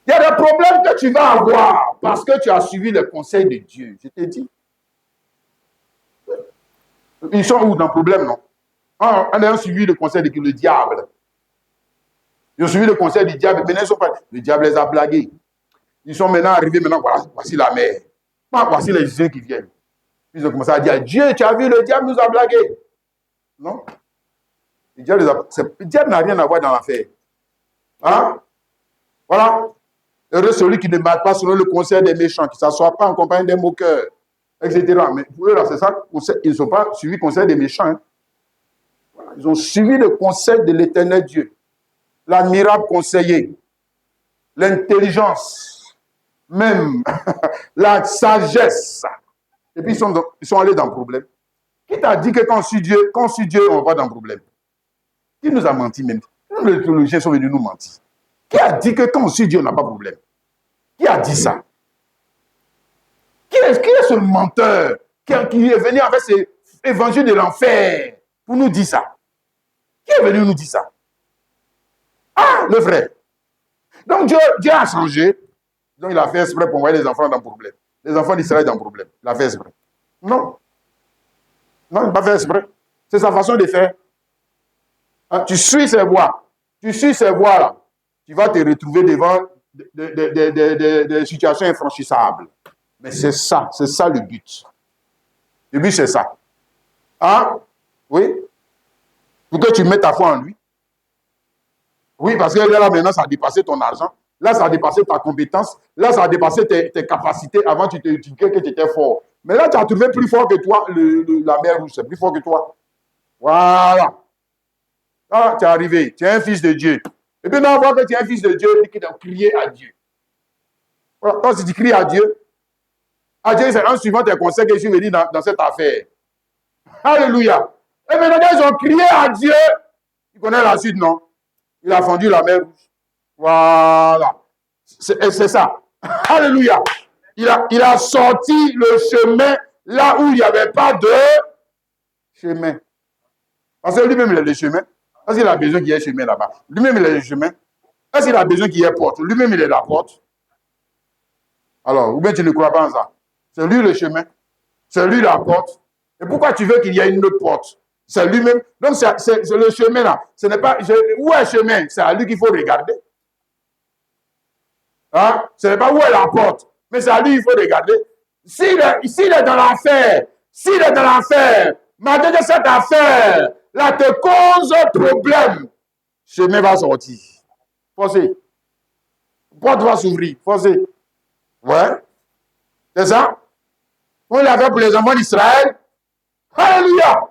Il y a des problèmes que tu vas avoir parce que tu as suivi le conseil de Dieu. Je t'ai dit. Ils sont où dans le problème, non? En ayant suivi le conseil de le diable. Ils ont suivi le conseil du diable. Maintenant, ils sont pas. Le diable les a blagués. Ils sont maintenant arrivés, voilà, voici la mer. Voici les yeux qui viennent. Ils ont commencé à dire, Dieu, tu as vu, le diable nous a blagués. Non? Le diable n'a rien à voir dans l'affaire. Hein? Voilà. Heureux celui qui ne marche pas selon le conseil des méchants, qui ne s'assoit pas en compagnie des moqueurs, etc. Mais pour eux, là, c'est ça. Ils ne sont pas suivi le conseil des méchants. Hein. Voilà. Ils ont suivi le conseil de l'éternel Dieu. L'admirable conseiller. L'intelligence. Même. La sagesse. Et puis, ils sont allés dans le problème. Qui t'a dit que quand on suit Dieu, on va pas dans le problème? Qui nous a menti même? Les théologiens sont venus nous mentir. Qui a dit que quand on suit Dieu, on n'a pas de problème? Qui a dit ça? Qui est ce menteur qui est venu avec cet évangile de l'enfer pour nous dire ça? Qui est venu nous dire ça? Ah, le frère. Donc Dieu a changé. Donc il a fait exprès pour envoyer les enfants dans le problème. Les enfants d'Israël dans le problème. Il a fait exprès. Non. Non, il n'a pas fait exprès. C'est sa façon de faire. Hein, tu suis ses voies. Tu suis ces voies-là. Tu vas te retrouver devant des situations infranchissables. Mais c'est ça le but. Le but, c'est ça. Hein? Oui? Pour que tu mettes ta foi en lui. Oui, parce que là, maintenant, ça a dépassé ton argent. Là, ça a dépassé ta compétence. Là, ça a dépassé tes capacités. Avant, tu disais que tu étais fort. Mais là, tu as trouvé plus fort que toi. La mer rouge, c'est plus fort que toi. Voilà. Ah, tu es arrivé. Tu es un fils de Dieu. Et puis, non, on voit que tu es un fils de Dieu, et que tu as crié à Dieu. Voilà. Quand tu cries à Dieu, c'est un suivant tes conseils que je suis venu dans cette affaire. Alléluia. Et maintenant, ils ont crié à Dieu. Tu connais la suite, non? Il a fendu la mer rouge. Voilà. C'est ça. Alléluia. Il a sorti le chemin là où il n'y avait pas de chemin. Parce que lui-même, il a le chemin. Est-ce qu'il a besoin qu'il y ait chemin là-bas? Lui-même, il a le chemin. Est-ce qu'il a besoin qu'il y ait porte? Lui-même, il est la porte. Alors, ou bien tu ne crois pas en ça? C'est lui le chemin. C'est lui la porte. Et pourquoi tu veux qu'il y ait une autre porte? C'est lui-même. Donc, c'est le chemin là. Ce n'est pas. Où est le chemin? C'est à lui qu'il faut regarder. Hein? Ce n'est pas où est la porte. Mais c'est à lui qu'il faut regarder. S'il est dans l'affaire, malgré que cette affaire là te cause problème, le chemin va sortir. Forcez. Porte va s'ouvrir. Forcez. Ouais. C'est ça? On l'a fait pour les enfants d'Israël. Alléluia.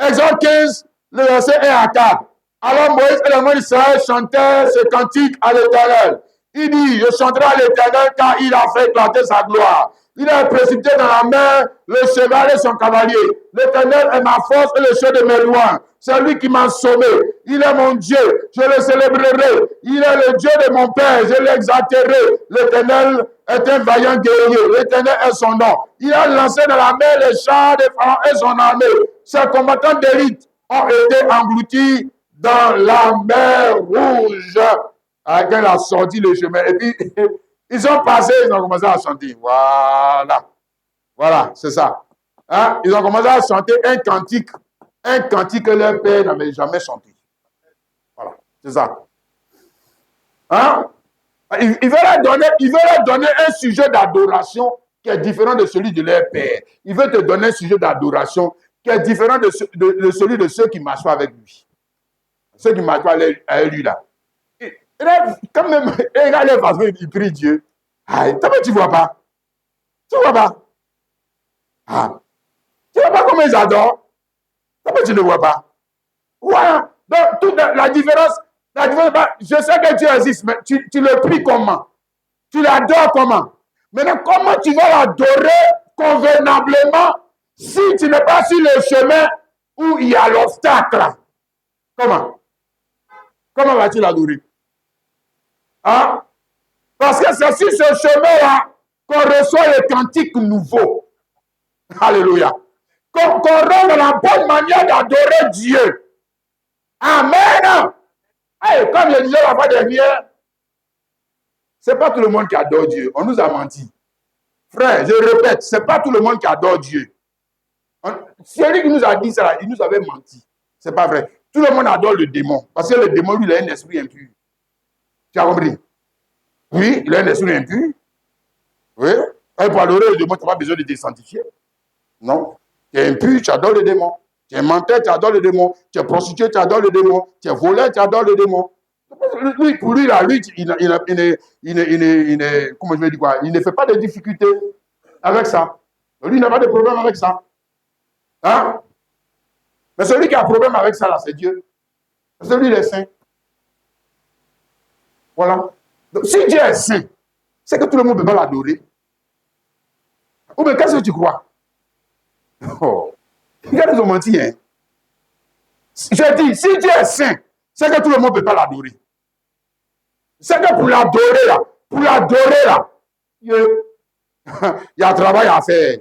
Exode 15, le verset 1 à 4. Alors Moïse et les enfants d'Israël chantaient ce cantique à l'Éternel. Il dit, je chanterai à l'Éternel car il a fait éclater sa gloire. Il a précipité dans la mer le cheval et son cavalier. L'Éternel est ma force et le chef de mes loins. C'est lui qui m'a sauvé. Il est mon Dieu. Je le célébrerai. Il est le Dieu de mon Père. Je l'exalterai. L'Éternel est un vaillant guerrier. L'Éternel est son nom. Il a lancé dans la mer les chars de Pharaon et son armée. Ses combattants d'élite ont été engloutis dans la mer Rouge. Avec elle a sorti le chemin. Et puis, ils ont passé, ils ont commencé à chanter. Voilà. Voilà, c'est ça. Hein? Ils ont commencé à chanter un cantique que leur père n'avait jamais chanté. Voilà, c'est ça. Hein? Il veut leur donner un sujet d'adoration qui est différent de celui de leur père. Il veut te donner un sujet d'adoration qui est différent de celui de ceux qui marchent pas avec lui. Ceux qui marchent pas avec lui là. Et là, quand même, regarde les façons, il prie Dieu. Ah, tu ne vois pas. Tu ne vois pas. Ah. Tu ne vois pas comment ils adorent. Tu ne vois pas. Voilà. Donc, toute la différence, je sais que Dieu existe, mais tu le pries comment? Tu l'adores comment? Maintenant, comment tu vas l'adorer convenablement si tu n'es pas sur le chemin où il y a l'obstacle? Comment? Comment vas-tu l'adorer? Hein? Parce que c'est sur ce chemin-là qu'on reçoit les cantiques nouveaux. Alléluia. Qu'on rend la bonne manière d'adorer Dieu. Amen. Hey, comme je disais la fois dernière, ce n'est pas tout le monde qui adore Dieu. On nous a menti. Frère, je répète, ce n'est pas tout le monde qui adore Dieu. Celui qui nous a dit ça, il nous avait menti. Ce n'est pas vrai. Tout le monde adore le démon. Parce que le démon, lui, il a un esprit impur. Tu as compris? Oui, il a un esprit impur. Oui. Et pour adorer le démon, tu n'as pas besoin de te sanctifier. Non. Tu es impur, tu adores le démon. Tu es menteur, tu adores le démon. Tu es prostitué, tu adores le démon. Tu es voleur, tu adores le démon. Pour lui, la lutte, comment je vais dire quoi? Il ne fait pas de difficultés avec ça. Lui, il n'a pas de problème avec ça. Hein? Mais celui qui a un problème avec ça, là, c'est Dieu. Parce que lui, il est saint. Voilà. Donc, si Dieu est saint, c'est que tout le monde ne peut pas l'adorer. Ou bien, qu'est-ce que tu crois? Oh. Regarde, ils ont menti, hein. Je dis, si Dieu est saint, c'est que tout le monde ne peut pas l'adorer. C'est que pour l'adorer, là, il y a un travail à faire.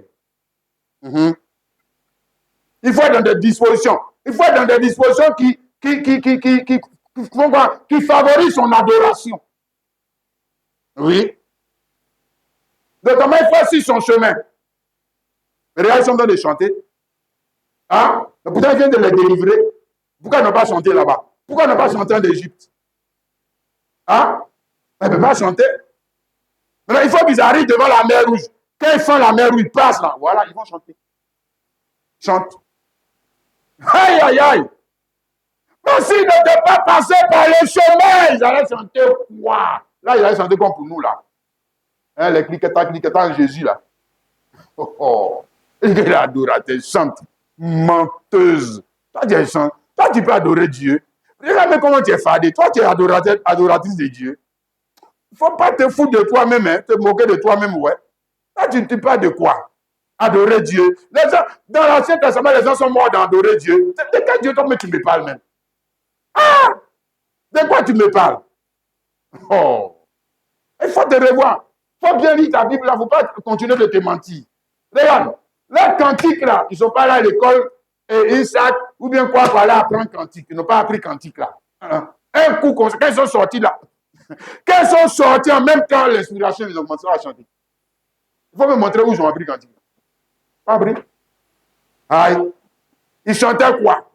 Il faut être dans des dispositions. Il faut être dans des dispositions qui favorisent son adoration. Oui. Notamment, il faut suivre son chemin. Mais regarde, ils sont en train de chanter. Hein? Pourtant, il vient de les délivrer. Pourquoi ils n'ont pas chanté là-bas? Pourquoi ils n'ont pas chanté en Égypte? Hein? Ils ne peuvent pas chanter. Maintenant, il faut qu'ils arrivent devant la mer Rouge. Quand ils font la mer Rouge, ils passent là. Voilà, ils vont chanter. Chante. Aïe, aïe, aïe. Mais s'ils n'étaient pas passés par le chemin, ils allaient chanter quoi? Là, il a chanté comme pour nous, là. Hein, les cliquetants Jésus, là. Oh, oh. Il est adorateur, chante. Menteuse. Toi, tu peux adorer Dieu. Regarde comment tu es fadé. Toi, tu es adoratrice de Dieu. Il ne faut pas te foutre de toi-même, hein, te moquer de toi-même, ouais. Là, tu ne parles de quoi? Adorer Dieu. Les gens, dans l'Ancien Testament, les gens sont morts d'adorer Dieu. De quel Dieu toi, tu me parles même? Ah! De quoi tu me parles? Oh! Il faut te revoir. Il faut bien lire ta Bible là. Il ne faut pas continuer de te mentir. Regarde, les cantiques là, ils ne sont pas là à l'école et Isaac ou bien quoi pour aller apprendre cantique. Ils n'ont pas appris cantique là. Un coup, quand ils sont sortis là, quand ils sont sortis en même temps, l'inspiration, ils ont commencé à chanter. Il faut me montrer où ils ont appris cantique. Pas appris. Aïe. Ils chantaient quoi?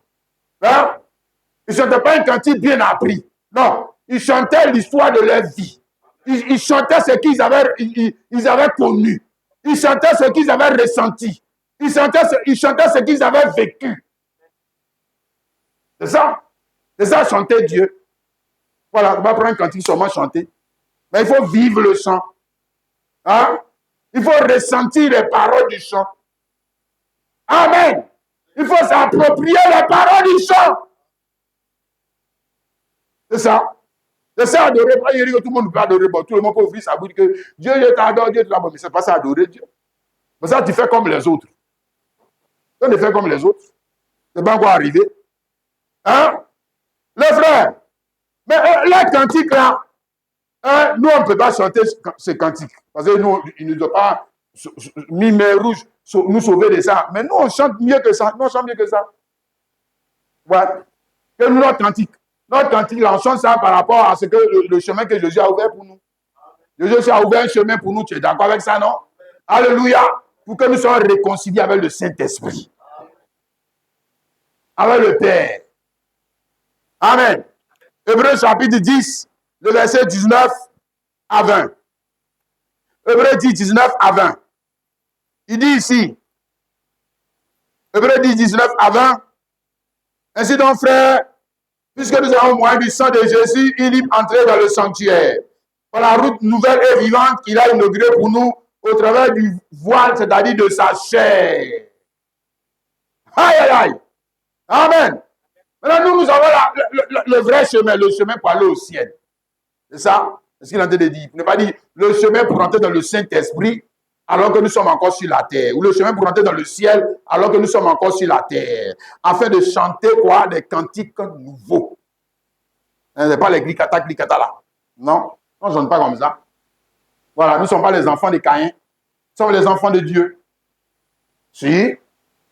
Hein? Ils ne chantaient pas un cantique bien appris. Non. Ils chantaient l'histoire de leur vie. Ils chantaient ce qu'ils avaient connu. Ils chantaient ce qu'ils avaient ressenti. Ils chantaient ce qu'ils avaient vécu. C'est ça. C'est ça, chanter Dieu. Voilà, on va prendre un cantique seulement chanter. Mais il faut vivre le chant. Hein? Il faut ressentir les paroles du chant. Amen. Il faut s'approprier les paroles du chant. C'est ça. C'est ça, adorer. Pas dire que tout le monde peut adorer. Bon, tout le monde peut ouvrir sa bouche que Dieu, je t'adore, Dieu t'adore. Mais ce n'est pas ça, adorer Dieu. Mais ça, tu fais comme les autres. Tu ne fais comme les autres. C'est pas encore arrivé. Hein? Les frères. Mais les cantiques là, hein, nous, on ne peut pas chanter ces cantiques. Parce que nous, ils ne nous ont pas mis main rouge, nous sauver de ça. Mais nous, on chante mieux que ça. Nous, on chante mieux que ça. Ouais. Que nous, notre cantique. Notre cantique, là, on chante ça par rapport à ce que le chemin que Jésus a ouvert pour nous. Jésus a ouvert un chemin pour nous. Tu es d'accord avec ça, non? Alléluia. Pour que nous soyons réconciliés avec le Saint-Esprit. Avec le Père. Amen. Hébreux chapitre 10, le verset 19 à 20. Hébreux 10, 19 à 20. Il dit ici, Hébreux 10, 19 à 20. Ainsi donc, frères, puisque nous avons moyen du sang de Jésus, il est entré dans le sanctuaire. Par la route nouvelle et vivante qu'il a inaugurée pour nous au travers du voile, c'est-à-dire de sa chair. Aïe, aïe, aïe. Amen. Maintenant, nous avons le vrai chemin, le chemin pour aller au ciel. C'est ça? C'est ce qu'il est en train de dire. Il ne pas dire le chemin pour entrer dans le Saint-Esprit alors que nous sommes encore sur la terre. Ou le chemin pour entrer dans le ciel alors que nous sommes encore sur la terre. Afin de chanter quoi? Des cantiques nouveaux. Ce n'est pas les glicata là. Non, on ne chante pas comme ça. Voilà, nous ne sommes pas les enfants de Caïn. Nous sommes les enfants de Dieu. Si.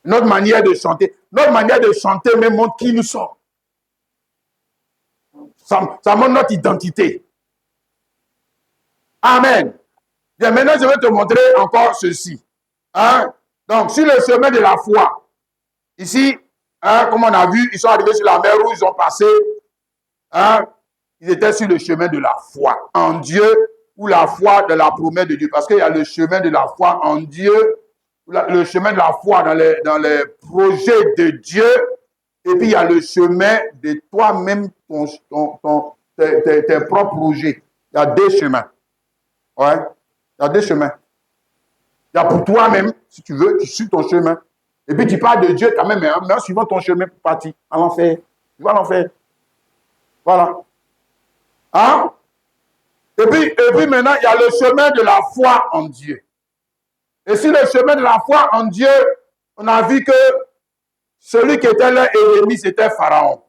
Notre manière de chanter même montre qui nous sommes. Ça montre notre identité. Amen. Bien, maintenant, je vais te montrer encore ceci. Hein? Donc, sur le chemin de la foi, ici, hein, comme on a vu, ils sont arrivés sur la mer Rouge, ils ont passé. Hein? Ils étaient sur le chemin de la foi en Dieu ou la foi de la promesse de Dieu. Parce qu'il y a le chemin de la foi en Dieu, le chemin de la foi dans les projets de Dieu, et puis il y a le chemin de toi-même, tes propres projets. Il y a deux chemins. Ouais, il y a deux chemins. Il y a pour toi-même, si tu veux, tu suis ton chemin. Et puis tu parles de Dieu quand même, mais en suivant ton chemin pour partir à l'enfer. Tu vas à l'enfer. Voilà. Hein? Et puis maintenant, il y a le chemin de la foi en Dieu. Et sur le chemin de la foi en Dieu, on a vu que celui qui était leur ennemi, c'était Pharaon.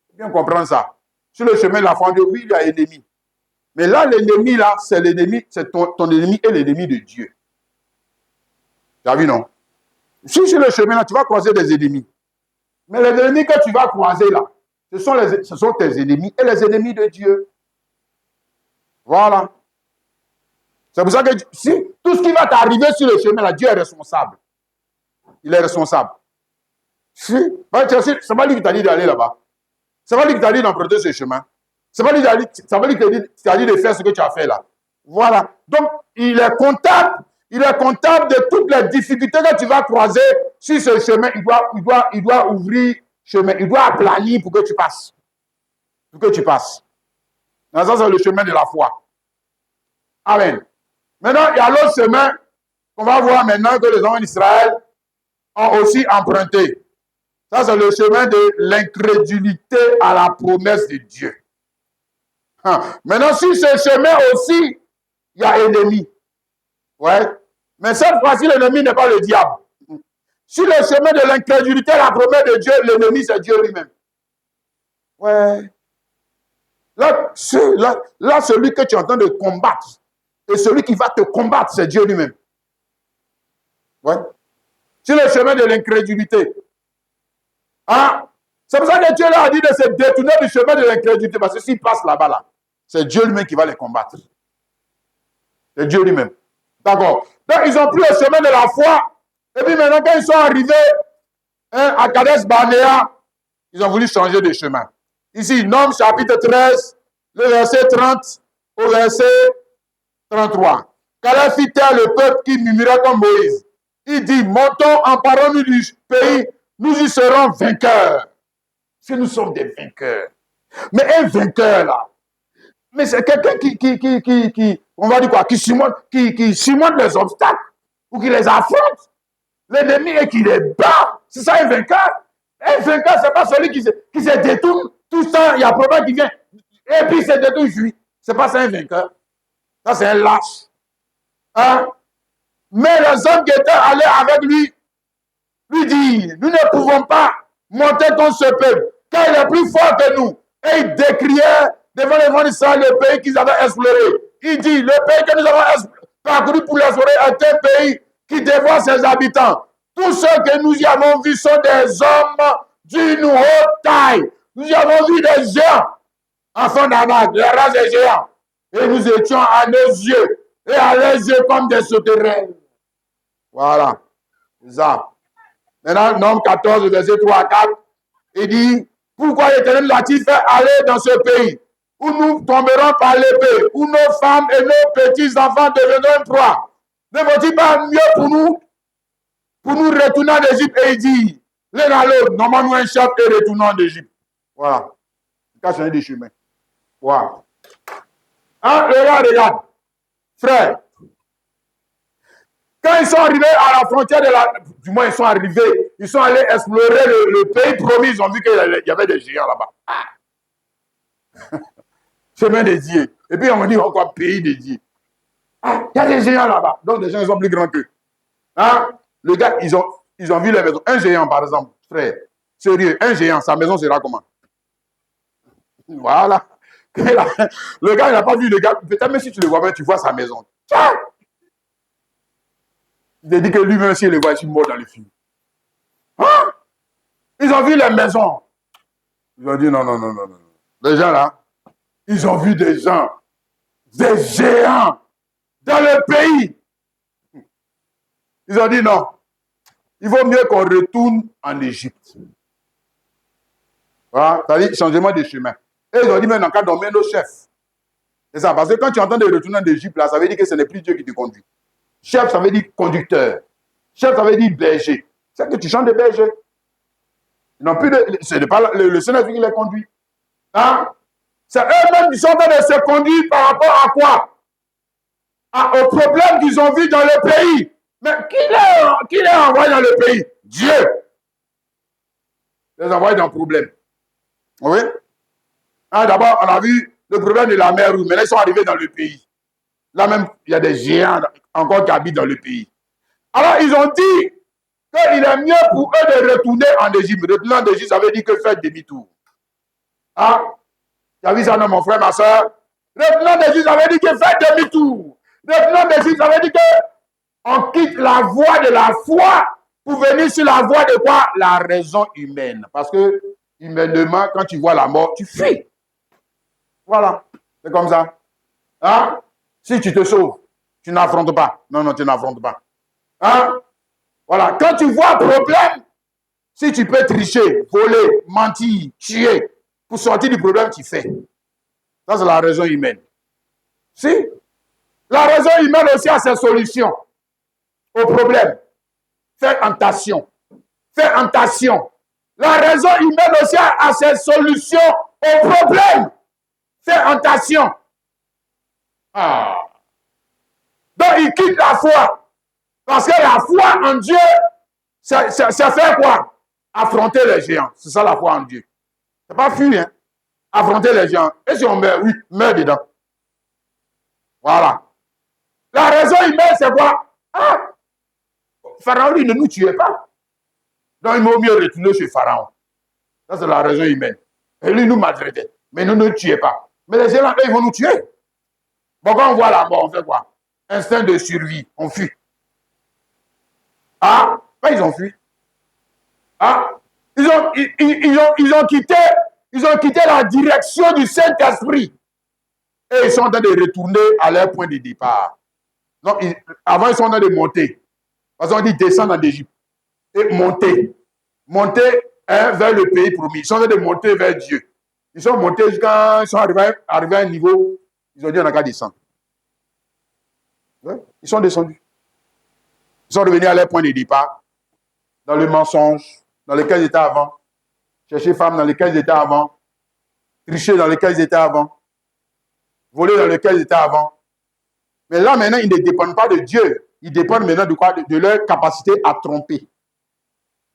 Il faut bien comprendre ça. Sur le chemin de la foi en Dieu, oui, il y a ennemi. Mais là, l'ennemi, là, c'est l'ennemi, c'est ton ennemi et l'ennemi de Dieu. Tu as vu, non? Si sur le chemin, là, tu vas croiser des ennemis. Mais les ennemis que tu vas croiser, là, ce sont tes ennemis et les ennemis de Dieu. Voilà. C'est pour ça que si tout ce qui va t'arriver sur le chemin, là, Dieu est responsable. Il est responsable. Si, c'est pas lui qui t'a dit d'aller là-bas. C'est pas lui qui t'a dit d'emprunter ce chemin. C'est pas lui qui t'a dit de faire ce que tu as fait là. Voilà. Donc, il est comptable de toutes les difficultés que tu vas croiser sur ce chemin. Il doit ouvrir chemin. Il doit aplanir pour que tu passes. Pour que tu passes. Ça, c'est le chemin de la foi. Amen. Maintenant, il y a l'autre chemin qu'on va voir maintenant que les hommes d'Israël ont aussi emprunté. Ça, c'est le chemin de l'incrédulité à la promesse de Dieu. Maintenant, sur ce chemin aussi, il y a ennemi. Ouais. Mais cette fois-ci, l'ennemi n'est pas le diable. Sur le chemin de l'incrédulité à la promesse de Dieu, l'ennemi, c'est Dieu lui-même. Ouais. Là, celui que tu es en train de combattre, et celui qui va te combattre, c'est Dieu lui-même. Ouais. Sur le chemin de l'incrédulité. Hein? C'est pour ça que Dieu leur a dit de se détourner du chemin de l'incrédulité, parce que s'ils passent là-bas, là, c'est Dieu lui-même qui va les combattre. C'est Dieu lui-même. D'accord. Donc, ils ont pris le chemin de la foi. Et puis maintenant, quand ils sont arrivés à Kadesh Barnea, ils ont voulu changer de chemin. Ici, Nombres chapitre 13, le verset 30 au verset 33. Caleb fit taire le peuple qui murmurait comme Moïse. Il dit, montons, emparons-nous du pays, nous y serons vainqueurs. Si nous sommes des vainqueurs. Mais un vainqueur, là, mais c'est quelqu'un qui on va dire quoi, qui surmonte les obstacles, ou qui les affronte. L'ennemi et qui les bat. C'est ça un vainqueur. Un vainqueur, c'est pas celui qui se détourne tout le temps, il y a un problème qui vient, et puis il se détourne, fuit. C'est pas ça un vainqueur. Ça, c'est un lâche. Hein? Mais les hommes qui étaient allés avec lui disent, nous ne pouvons pas monter contre ce peuple, car il est plus fort que nous. Et il décriait devant les gens d'Israël le pays qu'ils avaient exploré. Il dit, le pays que nous avons parcouru pour l'explorer est un pays qui dévore ses habitants. Tous ceux que nous y avons vus sont des hommes d'une haute taille. Nous y avons vu des géants, enfants d'Anak, les races des géants. Et nous étions à nos yeux, et à leurs yeux comme des sauterelles. Voilà. C'est ça. Maintenant, Nombre 14, verset 3 à 4, il dit, pourquoi l'Éternel l'a-t-il fait aller dans ce pays où nous tomberons par l'épée, où nos femmes et nos petits-enfants deviendront une proie? Ne vaut-il pas mieux pour nous retourner en Égypte? Et il dit, l'un à l'autre, nommons-nous un chef et retournons en Égypte. Voilà. Il a changé de chemin. Voilà. Hein, regarde. Frère. Quand ils sont arrivés à la frontière du moins ils sont arrivés, ils sont allés explorer le pays promis, ils ont vu qu'il y avait des géants là-bas. Ah. Chemin dédié. Et puis on m'a dit encore pays dédié. Ah, il y a des géants là-bas. Donc des gens ils sont plus grands qu'eux. Hein? Le gars, ils ont vu les maisons. Un géant, par exemple, frère. Sérieux, un géant, sa maison sera comment? Voilà. Le gars, il n'a pas vu le gars. Peut-être même si tu le vois bien, tu vois sa maison. Tiens! Il a dit que lui-même, s'il le voit, il est mort dans le film. Hein? Ils ont vu les maisons. Ils ont dit non. Les gens là, ils ont vu des gens, des géants dans le pays. Ils ont dit non. Il vaut mieux qu'on retourne en Égypte. Voilà, c'est-à-dire changement de chemin. Et ils ont dit maintenant, quand on met nos chefs. C'est ça, parce que quand tu entends de retourner en Égypte, là, ça veut dire que ce n'est plus Dieu qui te conduit. Chef, ça veut dire conducteur. Chef, ça veut dire berger. C'est que tu changes de berger. Ce n'est pas le Seigneur qui les conduit. Hein? C'est eux-mêmes qui sont en train de se conduire par rapport à quoi? Au problème qu'ils ont vu dans le pays. Mais qui les a envoyés dans le pays? Dieu. Les a envoyés dans le problème. Oui? Hein, d'abord, on a vu le problème de la mer Rouge. Maintenant, ils sont arrivés dans le pays. Là même, il y a des géants encore qui habitent dans le pays. Alors, ils ont dit qu'il est mieux pour eux de retourner en Égypte. Retourner en Égypte, ça veut dire que faire demi-tour. Hein? Tu as vu ça, non, mon frère, ma soeur? Retourner en Égypte, ça veut dire que faire demi-tour. Retourner en Égypte, ça veut dire qu'on quitte la voie de la foi pour venir sur la voie de quoi? La raison humaine. Parce que, humainement, quand tu vois la mort, tu fuis. Voilà. C'est comme ça. Hein? Si tu te sauves, tu n'affrontes pas. Non, tu n'affrontes pas. Hein? Voilà. Quand tu vois un problème, si tu peux tricher, voler, mentir, tuer, pour sortir du problème, tu fais. Ça, c'est la raison humaine. Si? La raison humaine aussi a ses solutions au problème. Faire tentation. Faire tentation. La raison humaine aussi a ses solutions au problème. fait tentation. Ah. Donc, il quitte la foi. Parce que la foi en Dieu, ça fait quoi? Affronter les géants. C'est ça la foi en Dieu. C'est pas fuir, hein? Affronter les géants. Et si on meurt, oui, meurt dedans. Voilà. La raison humaine, c'est quoi? Ah, Pharaon, lui, ne nous tuait pas. Donc, il vaut mieux retourner chez Pharaon. Ça, c'est la raison humaine. Et lui, nous maltraitait. Mais nous ne tuait pas. Mais les géants, ils vont nous tuer. Bon, quand on voit la mort, on fait quoi? Instinct de survie. On fuit. Ah, ben, ils ont fui. Ah, ils ont quitté la direction du Saint-Esprit. Et ils sont en train de retourner à leur point de départ. Non, avant, ils sont en train de monter. Parce qu'on dit descendre en Égypte. Et monter. Monter vers le pays promis. Ils sont en train de monter vers Dieu. Ils sont montés jusqu'à. Ils sont arrivés à un niveau. Ils ont dit on n'a qu'à descendre. Ouais, ils sont descendus. Ils sont revenus à leur point de départ. Dans le mensonge, dans lequel ils étaient avant. Chercher femme dans lequel ils étaient avant. Tricher dans lequel ils étaient avant. Voler dans lequel ils étaient avant. Mais là, maintenant, ils ne dépendent pas de Dieu. Ils dépendent maintenant de quoi? De leur capacité à tromper.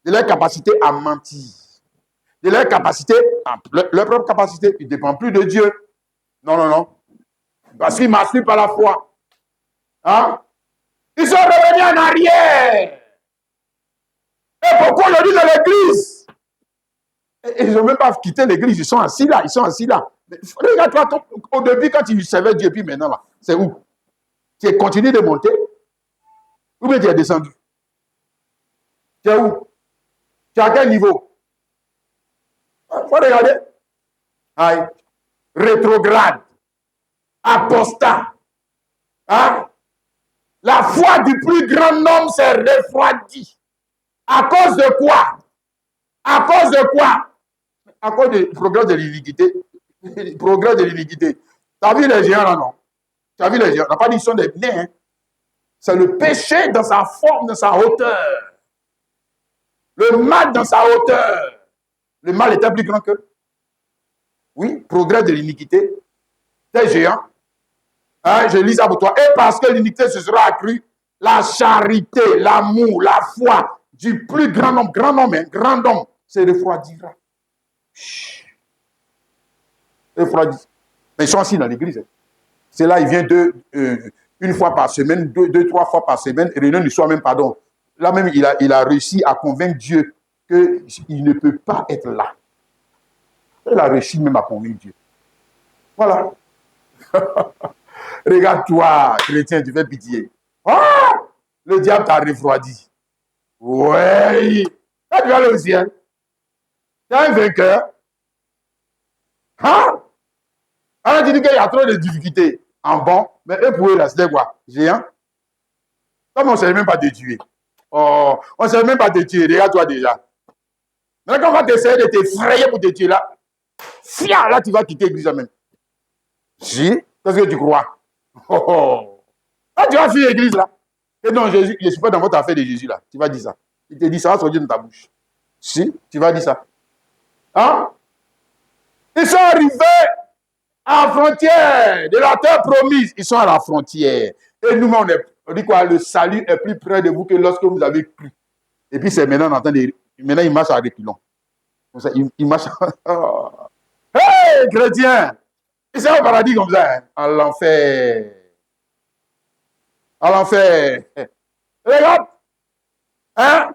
De leur capacité à mentir. De leur capacité, leur propre capacité. Ils ne dépendent plus de Dieu. Non, non, non. Parce qu'ils ne marchent plus par la foi. Hein? Ils sont revenus en arrière. Et pourquoi aujourd'hui dans l'église? Ils n'ont même pas quitté l'église. Ils sont assis là. Ils sont assis là. Regarde-toi, au début, quand tu servais Dieu, puis maintenant, là, c'est où? Tu continues de monter? Ou bien tu es descendu? Tu es où? Tu es à quel niveau? Il faut regarder. Aïe. Rétrograde. Apostat. Hein? La foi du plus grand homme s'est refroidie. À cause de quoi? À cause de quoi? À cause du progrès de l'iniquité. Progrès de l'iniquité. Tu as vu les géants là, non? Tu as vu les géants? On n'a pas dit qu'ils sont des nez, hein? C'est le péché dans sa forme, dans sa hauteur. Le mal dans sa hauteur. Le mal était plus grand que. Oui, progrès de l'iniquité. Des géants. Hein, je lis ça pour toi. Et parce que l'iniquité se sera accrue, la charité, l'amour, la foi du plus grand homme, hein, grand homme, se refroidira. Refroidit. Mais ils sont assis dans l'église. Hein. C'est là, il vient une fois par semaine, deux, trois fois par semaine, réunion du soir même, pardon. Là même, il a réussi à convaincre Dieu qu'il ne peut pas être là. Il a réussi même à convaincre Dieu. Voilà. Regarde-toi, chrétien, tu fais pitié. Ah! Le diable t'a refroidi. Ouais. Là, tu vas aller au ciel. Tu es un vainqueur. Hein? Alors, tu dis qu'il y a trop de difficultés. En bon, mais eux, pour eux, là, c'était quoi? Géant? Comme on ne savait même pas te tuer. Oh, on ne savait même pas te tuer. Regarde-toi déjà. Maintenant, quand on va t'essayer de t'effrayer pour te tuer, là, fier, là, tu vas quitter l'église même. Si? Qu'est-ce que tu crois? Oh, oh. Là, tu vas fuir l'église, là. Et non, Jésus, je ne suis pas dans votre affaire de Jésus, là. Tu vas dire ça. Il te dit, ça va sortir de ta bouche. Si? Tu vas dire ça. Hein? Ils sont arrivés à la frontière de la terre promise. Ils sont à la frontière. Et nous, on dit quoi? Le salut est plus près de vous que lorsque vous avez cru. Et puis, c'est maintenant, maintenant, ils marchent à reculons. Ils marchent. Hey, chrétien! Ils sont au paradis comme ça. Hein? À l'enfer. À l'enfer. Regarde. Hein?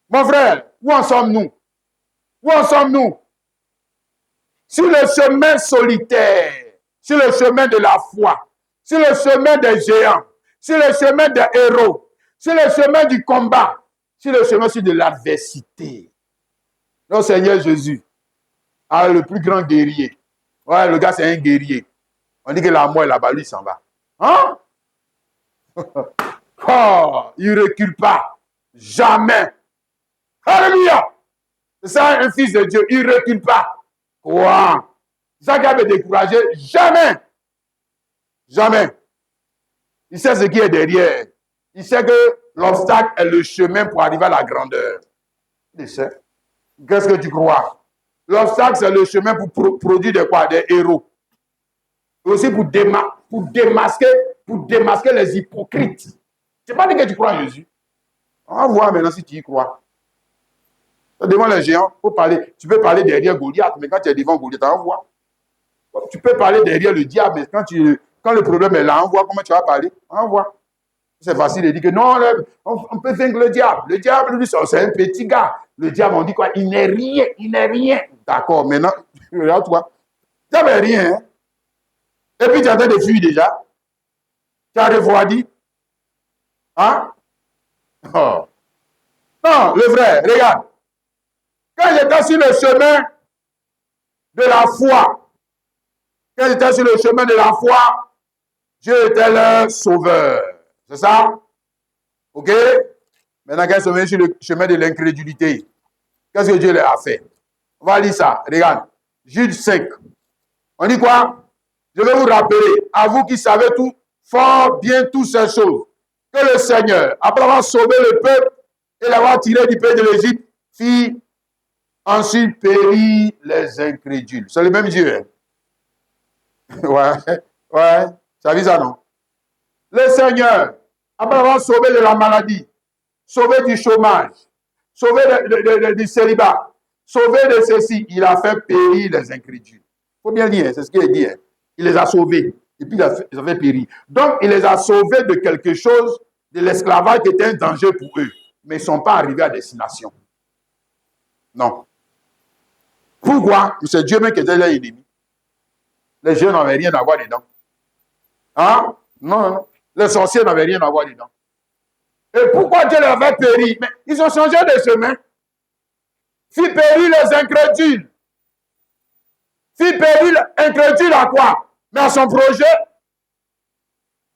Mon frère, où en sommes-nous? Où en sommes-nous? Sur le chemin solitaire, sur le chemin de la foi, sur le chemin des géants, sur le chemin des héros, sur le chemin du combat, sur le chemin de l'adversité. Notre Seigneur Jésus, le plus grand guerrier. Ouais, le gars, c'est un guerrier. On dit que la mort est là-bas, lui, il s'en va. Hein? Oh, il ne recule pas. Jamais. Alléluia. C'est ça, un fils de Dieu. Il ne recule pas. Quoi? Ça qui a me découragé? Jamais. Jamais. Il sait ce qui est derrière. Il sait que l'obstacle est le chemin pour arriver à la grandeur. Il sait. Qu'est-ce que tu crois? L'obstacle, c'est le chemin pour produire des quoi? Des héros. Aussi pour démasquer les hypocrites. C'est pas dit que tu crois en Jésus. On va voir maintenant si tu y crois. Devant les géants, faut parler. Tu peux parler derrière Goliath, mais quand tu es devant Goliath, on voit. Tu peux parler derrière le diable, mais quand le problème est là, on voit comment tu vas parler. On voit. C'est facile de dire que non, on peut vaincre le diable. Le diable, lui, c'est un petit gars. Le diable, on dit quoi? Il n'est rien, il n'est rien. D'accord, maintenant, regarde-toi. Tu n'avais rien, hein? Et puis tu es en train de fuir déjà. Tu as refroidi. Hein? Oh. Non, le vrai, regarde. Quand j'étais sur le chemin de la foi, Dieu était le sauveur. C'est ça? Ok? Maintenant, quand ils sont sur le chemin de l'incrédulité, qu'est-ce que Dieu leur a fait? On va lire ça. Regarde. Jude 5. On dit quoi? Je vais vous rappeler, à vous qui savez tout, fort bien toutes ces choses, que le Seigneur, après avoir sauvé le peuple et l'avoir tiré du pays de l'Égypte, fit ensuite périr les incrédules. C'est le même Dieu. Hein? Ouais. Ça dit ça, non? Le Seigneur, après avoir sauvé de la maladie, sauvé du chômage, sauvé du célibat, sauvé de ceci, il a fait périr les incrédules. Il faut bien dire, c'est ce qu'il dit. Hein? Il les a sauvés, et puis il a fait périr. Donc, il les a sauvés de quelque chose, de l'esclavage qui était un danger pour eux. Mais ils ne sont pas arrivés à destination. Non. Pourquoi? C'est Dieu même qui était leur ennemi. Les jeunes n'avaient rien à voir dedans. Hein? Non. Les sorciers n'avaient rien à voir dedans. Et pourquoi Dieu les avait péri? Mais ils ont changé de chemin. Fit périr les incrédules. Fit périr incrédule à quoi? Mais à son projet.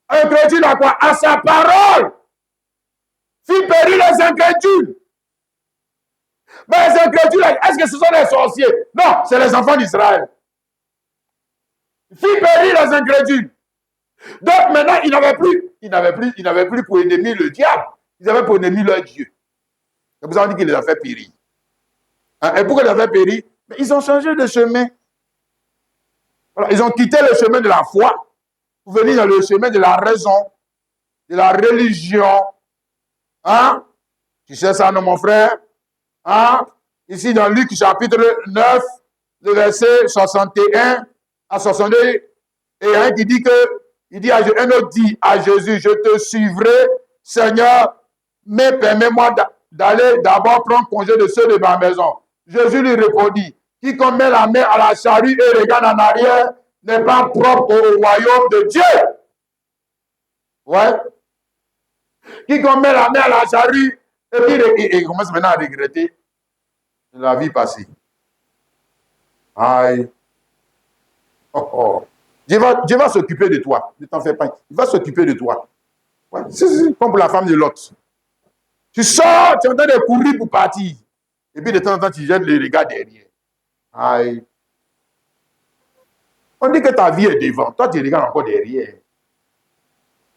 Incrédule à quoi? À sa parole. Fit périr les incrédules. Mais les incrédules, est-ce que ce sont les sorciers? Non, c'est les enfants d'Israël. Fit périr les incrédules. Donc maintenant, ils n'avaient plus pour ennemi le diable. Ils avaient pour ennemi leur Dieu. C'est pour ça qu'on dit qu'il les a fait périr. Et pourquoi ils les ont fait périr? Mais ils ont changé de chemin. Voilà, ils ont quitté le chemin de la foi pour venir dans le chemin de la raison, de la religion. Hein? Tu sais ça, non, mon frère? Hein? Ici, dans Luc chapitre 9, le verset 61 à 62, et il y a un qui dit que, un autre dit à Jésus, je te suivrai, Seigneur, mais permets-moi d'aller d'abord prendre congé de ceux de ma maison. Jésus lui répondit, quiconque met la main à la charrue et regarde en arrière n'est pas propre au royaume de Dieu. Ouais. Quiconque met la main à la charrue et puis il commence maintenant à regretter la vie passée. Aïe. Oh. Dieu va s'occuper de toi. Ne t'en fais pas. Il va s'occuper de toi. Ouais. C'est comme pour la femme de Lot. Tu sors, tu es en train de courir pour partir. Et puis de temps en temps, tu jettes les regards derrière. Aïe. On dit que ta vie est devant. Toi, tu regardes encore derrière.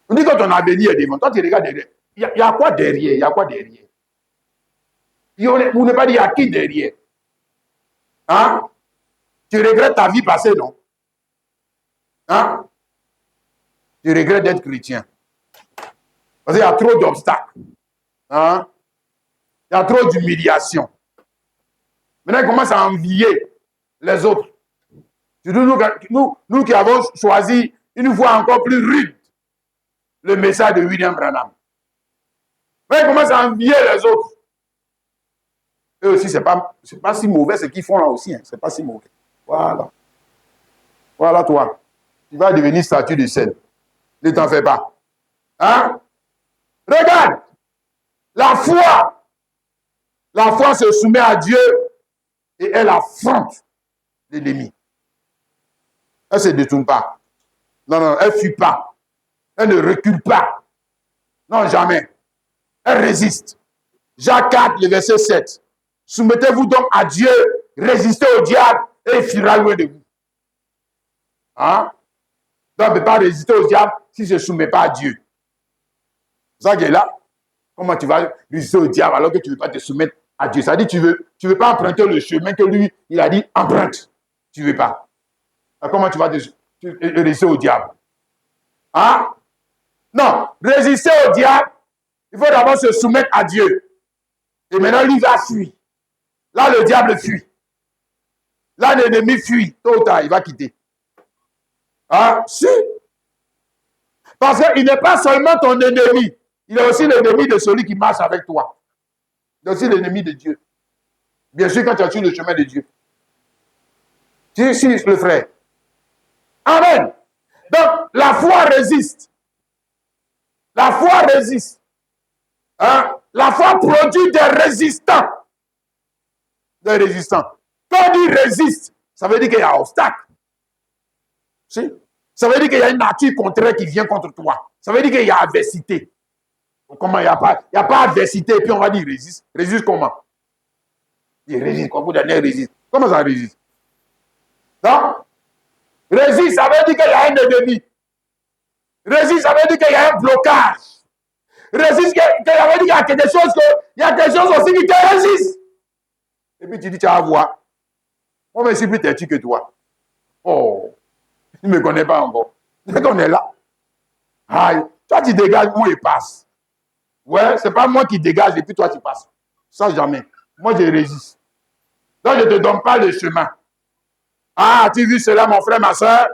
On dit que ton avenir est devant. Toi, tu regardes derrière. Il y a quoi derrière? Il y a quoi derrière? Vous ne pas dire il y a qui derrière? Hein? Tu regrettes ta vie passée, non? Hein? Tu regrettes d'être chrétien. Parce qu'il y a trop d'obstacles. Hein? Il y a trop d'humiliation. Maintenant, il commence à envier les autres. Nous qui avons choisi une voie encore plus rude, le message de William Branham. Mais ils commencent à envier les autres. Eux aussi, c'est pas si mauvais ce qu'ils font là aussi. Hein. C'est pas si mauvais. Voilà. Voilà toi. Tu vas devenir statue de sel. Ne t'en fais pas. Hein? Regarde. La foi. La foi se soumet à Dieu et elle affronte l'ennemi. Elle ne se détourne pas. Non, elle ne fuit pas. Elle ne recule pas. Non, jamais. Elle résiste. Jacques 4, le verset 7. Soumettez-vous donc à Dieu, résistez au diable et il fuira loin de vous. Hein? Donc, on ne peut pas résister au diable s'il ne se soumet pas à Dieu. C'est ça qui est là. Comment tu vas résister au diable alors que tu ne veux pas te soumettre à Dieu? Ça dit tu veux pas emprunter le chemin que lui, il a dit emprunte. Tu ne veux pas. Alors, comment tu vas te résister au diable. Hein? Non, résister au diable, il faut d'abord se soumettre à Dieu. Et maintenant, lui va fuir. Là, le diable fuit. Là, l'ennemi fuit. Tôt ou tard, il va quitter. Ah, si. Parce qu'il n'est pas seulement ton ennemi. Il est aussi l'ennemi de celui qui marche avec toi. Il est aussi l'ennemi de Dieu. Bien sûr, quand tu es sur le chemin de Dieu. Si, le frère. Amen. Donc, la foi résiste. La foi résiste. Hein? La foi produit des résistants. Des résistants. Quand on dit résiste, ça veut dire qu'il y a un obstacle. Si? Ça veut dire qu'il y a une nature contraire qui vient contre toi. Ça veut dire qu'il y a adversité. Comment il n'y a pas adversité et puis on va dire résiste. Résiste comment? Il résiste. Quand vous donnez résiste. Comment ça résiste? Non? Résiste, ça veut dire qu'il y a un ennemi. Résiste, ça veut dire qu'il y a un blocage. Résiste, ça veut dire qu'il y a quelque chose aussi qui te résiste. Et puis tu dis, tu vas voir. Moi, je suis plus têtu que toi. Oh, tu ne me connais pas encore. Dès qu'on est là, aïe, toi tu dégages, moi il passe. Ouais, c'est pas moi qui dégage et puis toi tu passes. Ça jamais. Moi je résiste. Donc je ne te donne pas le chemin. Ah, tu vis cela mon frère, ma soeur.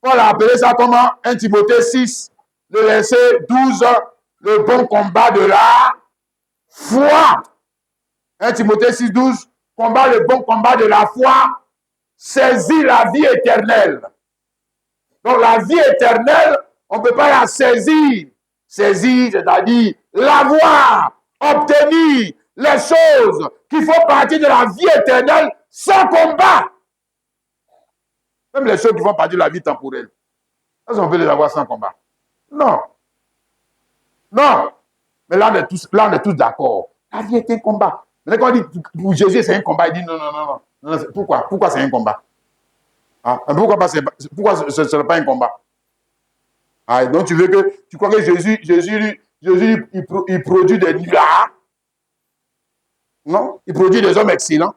Paul a appelé ça comment? 1 Timothée 6, le verset 12, le bon combat de la foi. 1 Timothée 6, 12, combat le bon combat de la foi, saisis la vie éternelle. Donc la vie éternelle, on ne peut pas la saisir. Saisir, c'est-à-dire l'avoir, obtenir les choses qui font partie de la vie éternelle sans combat. Même les choses qui font partie de la vie temporelle. Est-ce qu'on peut les avoir sans combat? Non. Non. Mais là, on est tous d'accord. La vie est un combat. Mais quand on dit pour Jésus, c'est un combat, il dit non, non, non, non. Pourquoi? Pourquoi c'est un combat? Ah, pourquoi ce ne serait pas un combat? Ah, donc tu crois que Jésus il produit des miracles? Non, il produit des hommes excellents.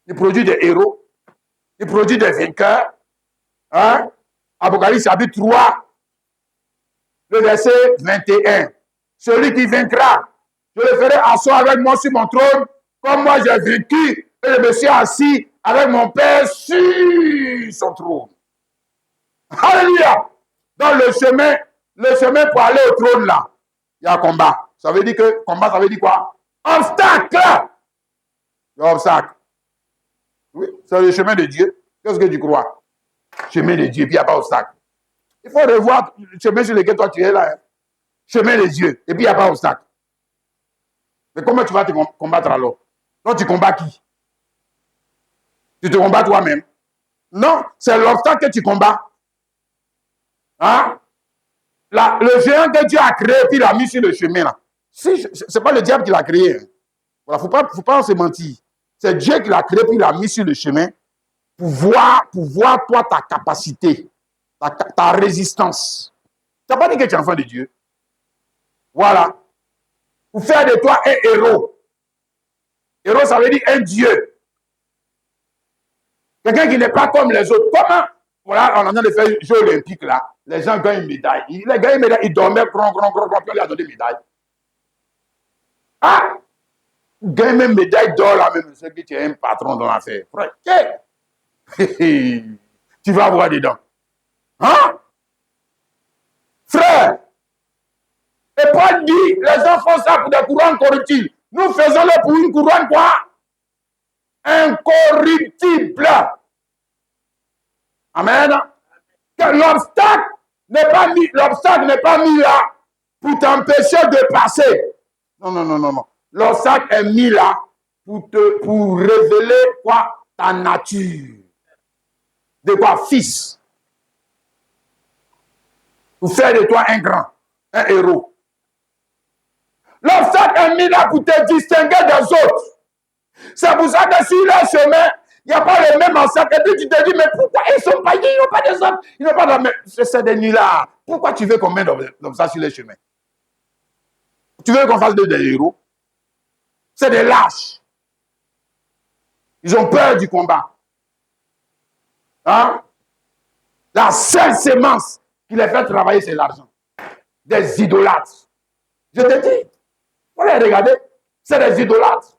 Il produit des héros. Il produit des vainqueurs. Hein? Apocalypse chapitre 3, le verset 21. Celui qui vaincra, je le ferai asseoir avec moi sur mon trône, comme moi j'ai vaincu, et je me suis assis avec mon Père sur son trône. Alléluia! Dans le chemin pour aller au trône là, il y a un combat. Ça veut dire que combat, ça veut dire quoi? Obstacle! Il y a obstacle. Oui, c'est le chemin de Dieu. Qu'est-ce que tu crois? Chemin de Dieu, puis il n'y a pas obstacle. Il faut revoir le chemin sur lequel toi tu es là. Hein. Chemin de Dieu, et puis il n'y a pas obstacle. Mais comment tu vas te combattre alors? Donc tu combats qui? Tu te combats toi-même? Non, c'est l'obstacle que tu combats. Hein? Le géant que Dieu a créé, puis il l'a mis sur le chemin là. Ce n'est pas le diable qui l'a créé. Hein. Voilà, faut pas se mentir. C'est Dieu qui l'a créé, puis il l'a mis sur le chemin pour voir toi ta capacité, ta résistance. Tu n'as pas dit que tu es enfant de Dieu. Voilà. Pour faire de toi un héros. Héros, ça veut dire un Dieu. Quelqu'un qui n'est pas comme les autres. Comment? Voilà, on en a fait Jeux olympiques là. Les gens gagnent une médaille. Les gagnent une médaille, ils dormaient, puis on leur a donné une médaille. Ah! Ils gagnent même médaille d'or là, même. C'est que tu es un patron dans l'affaire. Tu vas voir dedans. Hein? Frère! Et Paul dit, les gens font ça pour des couronnes corruptibles. Nous faisons-le pour une couronne quoi? Incorruptible. Amen. L'obstacle n'est pas mis là pour t'empêcher de passer. Non, non, non, non, non. L'obstacle est mis là pour révéler quoi? Ta nature. De quoi? Fils. Pour faire de toi un grand, un héros. L'obstacle est mis là pour te distinguer des autres. C'est pour ça que sur le chemin, il n'y a pas le même obstacle. Et puis tu te dis, mais pourquoi ils sont païens, ils n'ont pas des hommes, ils n'ont pas de la même. C'est des nuits-là. Pourquoi tu veux qu'on mette d'obstacles sur les chemins? Tu veux qu'on fasse des héros? C'est des lâches. Ils ont peur du combat. Hein? La seule sémence qui les fait travailler, c'est l'argent. Des idolâtres. Je te dis, vous les regardez, c'est des idolâtres.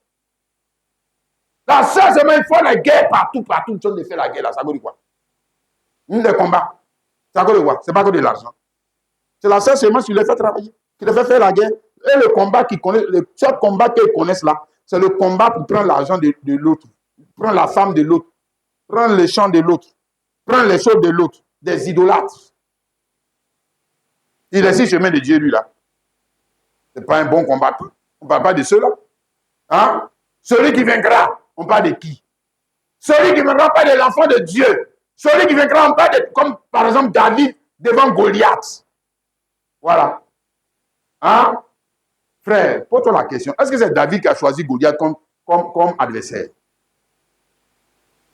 La seule sémence, il faut la guerre partout. Tu de faire la guerre là, ça veut dire quoi? Les combats. Ça veut dire quoi? C'est pas que de l'argent. C'est la seule sémence qui les fait travailler, qui les fait faire la guerre. Et le combat qu'ils connaissent, le seul combat qu'ils connaissent là, c'est le combat pour prendre l'argent de l'autre, prendre la femme de l'autre, prendre les champs de l'autre, prendre les choses de l'autre, des idolâtres. Il est sur le chemin de Dieu, lui, là. Ce n'est pas un bon combattant. On ne parle pas de ceux-là. Hein? Celui qui vaincra, on parle de qui? Celui qui ne vaincra pas de l'enfant de Dieu. Celui qui vaincra, on parle de, comme par exemple David devant Goliath. Voilà. Hein? Frère, pose-toi la question. Est-ce que c'est David qui a choisi Goliath comme adversaire?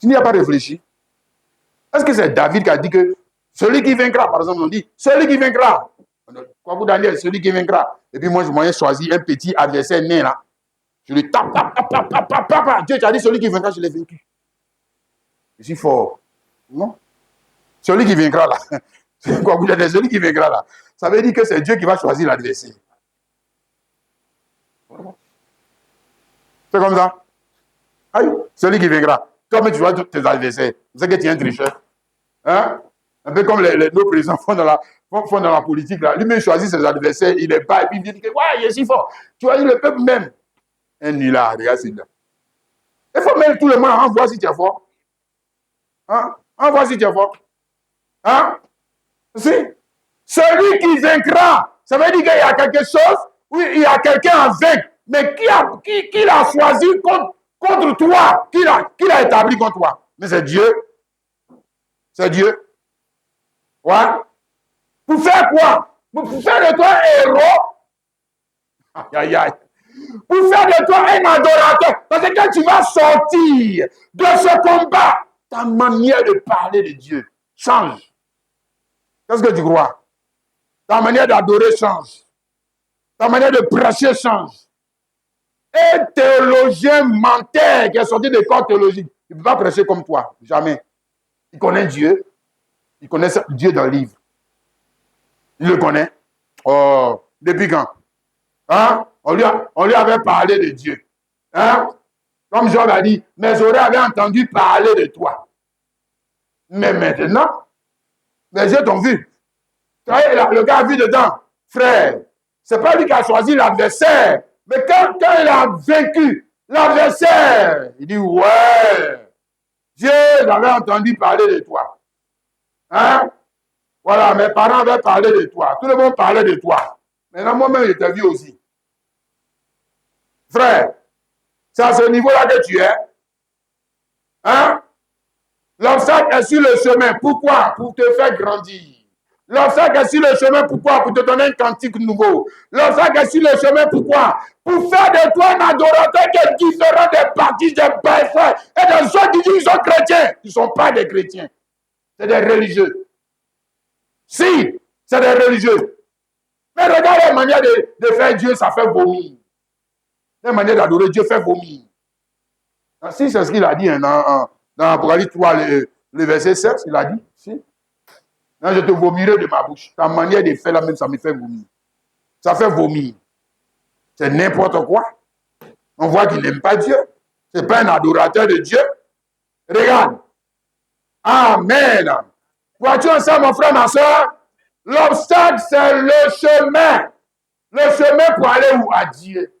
Tu n'y as pas réfléchi. Est-ce que c'est David qui a dit que celui qui vaincra, par exemple, on dit, celui qui vaincra. Quoi vous Daniel, celui qui vaincra. Et puis moi, je choisis un petit adversaire né là. Je lui tape, Dieu t'a dit, celui qui vaincra, je l'ai vaincu. Je suis fort. Non? Celui qui vaincra là. Quoi vous Daniel, celui qui vaincra là. Ça veut dire que c'est Dieu qui va choisir l'adversaire. C'est comme ça. Aïe, celui qui vaincra. Toi-même, tu vois tes adversaires. Vous savez que tu es un tricheur. Hein? Un peu comme nos présidents font dans la politique. Là. Lui-même choisit ses adversaires, il est bas, et puis il dit que ouais, il est si fort. Tu vois, le peuple même. Un nulard, regarde celui-là. Il faut même tout le monde en voir si tu es fort. Hein? En voir si tu es fort. Hein? Si. Celui qui vaincra, ça veut dire qu'il y a quelque chose, oui, il y a quelqu'un à vaincre, mais qui l'a choisi contre toi, qui l'a établi contre toi. Mais c'est Dieu. C'est Dieu. Ouais. Pour faire quoi? Pour faire de toi un héros. Aïe, aïe, aïe. Pour faire de toi un adorateur. Parce que quand tu vas sortir de ce combat, ta manière de parler de Dieu change. Qu'est-ce que tu crois? Ta manière d'adorer change. Ta manière de prêcher change. Un théologien menteur qui est sorti de corps théologique, il ne peut pas prêcher comme toi. Jamais. Il connaît Dieu. Il connaît Dieu dans le livre. Il le connaît. Oh, depuis quand? Hein? On lui avait parlé de Dieu. Hein? Comme Job a dit, mes oreilles avaient entendu parler de toi. Mais maintenant, mes yeux t'ont vu. Le gars a vu dedans. Frère, ce n'est pas lui qui a choisi l'adversaire. Mais quand il a vaincu l'adversaire, il dit, ouais, Dieu avait entendu parler de toi. Hein? Voilà, mes parents avaient parlé de toi. Tout le monde parlait de toi. Maintenant, moi-même, je t'ai vu aussi. Frère, c'est à ce niveau-là que tu es. Hein? L'obstacle est sur le chemin. Pourquoi? Pour te faire grandir. L'obstacle est sur le chemin. Pourquoi? Pour te donner un cantique nouveau. L'obstacle est sur le chemin. Pourquoi? Pour faire de toi un adorateur qui est différent des baptistes, des belles et des gens qui disent qu'ils sont chrétiens. Ils ne sont pas des chrétiens. C'est des religieux. Si, c'est des religieux. Mais regarde la manière de faire Dieu, ça fait vomir. La manière d'adorer Dieu fait vomir. Si c'est ce qu'il a dit dans Apocalypse 3, le verset 7, il a dit. Si. Non, je te vomirai de ma bouche. Ta manière de faire là même, ça me fait vomir. Ça fait vomir. C'est n'importe quoi. On voit qu'il n'aime pas Dieu. Ce n'est pas un adorateur de Dieu. Regarde. Amen. Vois-tu ensemble, mon frère, ma soeur? L'obstacle, c'est le chemin. Le chemin pour aller où? À Dieu.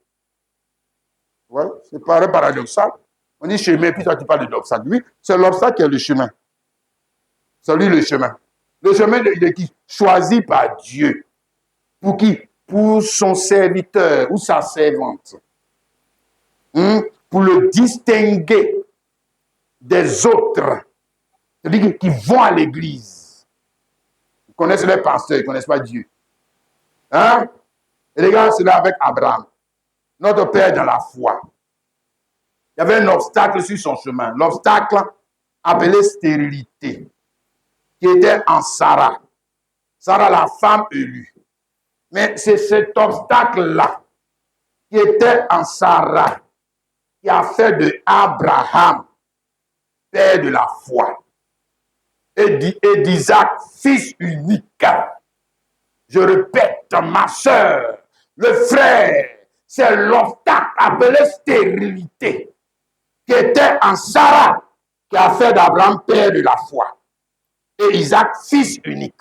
Ouais, c'est paradoxal. On dit chemin, puis toi tu parles de l'obstacle. Oui, c'est l'obstacle qui est le chemin. C'est lui le chemin. Le chemin de qui? Choisi par Dieu. Pour qui? Pour son serviteur ou sa servante. Pour le distinguer des autres. C'est-à-dire qui vont à l'église. Ils connaissent les pasteurs, ils ne connaissent pas Dieu. Hein? Et les gars, c'est là avec Abraham. Notre père dans la foi. Il y avait un obstacle sur son chemin. L'obstacle appelé stérilité, qui était en Sarah. Sarah, la femme élue. Mais c'est cet obstacle-là, qui était en Sarah, qui a fait de Abraham père de la foi. et d'Isaac, fils unique. Je répète, ma soeur, le frère, c'est l'obstacle appelé stérilité qui était en Sarah, qui a fait d'Abraham père de la foi. Et Isaac, fils unique.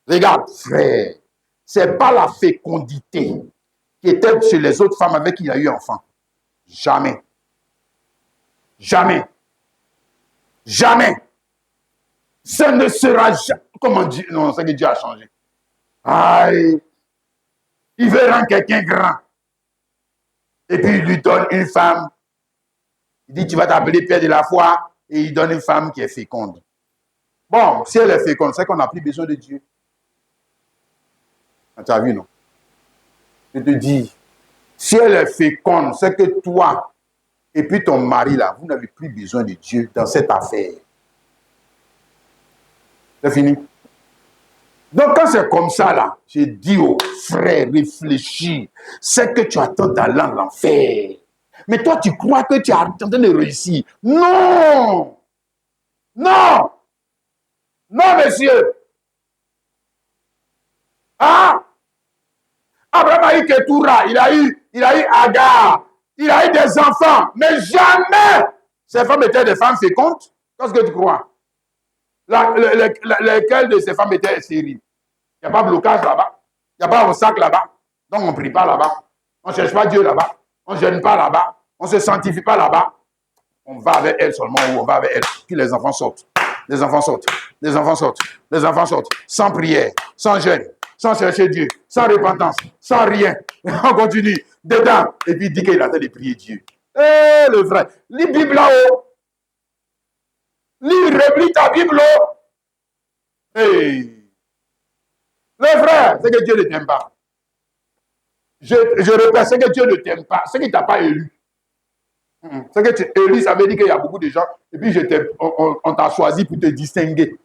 Regarde, frère, c'est pas la fécondité qui était chez les autres femmes avec qui il a eu enfant. Jamais. Jamais. Jamais. Ce ne sera jamais. Comment dire? Non, c'est que Dieu a changé. Aïe. Il veut rendre quelqu'un grand. Et puis il lui donne une femme. Il dit, tu vas t'appeler Père de la foi. Et il donne une femme qui est féconde. Bon, si elle est féconde, c'est qu'on n'a plus besoin de Dieu. Tu as vu, non? Je te dis, si elle est féconde, c'est que toi et puis ton mari, là, vous n'avez plus besoin de Dieu dans cette affaire. C'est fini. Donc, quand c'est comme ça, là, je dis aux frères, réfléchis. C'est que tu attends d'aller en l'enfer. Mais toi, tu crois que tu es en train de réussir. Non! Non! Non, monsieur! Ah! Abraham a eu Ketura, il a eu Agar, il a eu des enfants, mais jamais ces femmes étaient des femmes fécondes. Qu'est-ce que tu crois? Lesquelles de ces femmes étaient stériles? Il n'y a pas de blocage là-bas. Il n'y a pas de sac là-bas. Donc on ne prie pas là-bas. On ne cherche pas Dieu là-bas. On ne jeûne pas là-bas. On ne se sanctifie pas là-bas. On va avec elle seulement ou on va avec elle. Puis les enfants sortent. Les enfants sortent. Les enfants sortent. Les enfants sortent. Sans prière, sans jeûne, sans chercher Dieu, sans repentance, sans rien. On continue. Dedans. Et puis il dit qu'il a de prier Dieu. Eh, le frère. Lis Bible là-haut. Relis ta Bible là-haut. Hey. Le frère, c'est que Dieu ne t'aime pas. Je répète, c'est que Dieu ne t'aime pas. C'est qu'il ne t'a pas élu. C'est que tu es élu, ça veut dire qu'il y a beaucoup de gens. Et puis on t'a choisi pour te distinguer.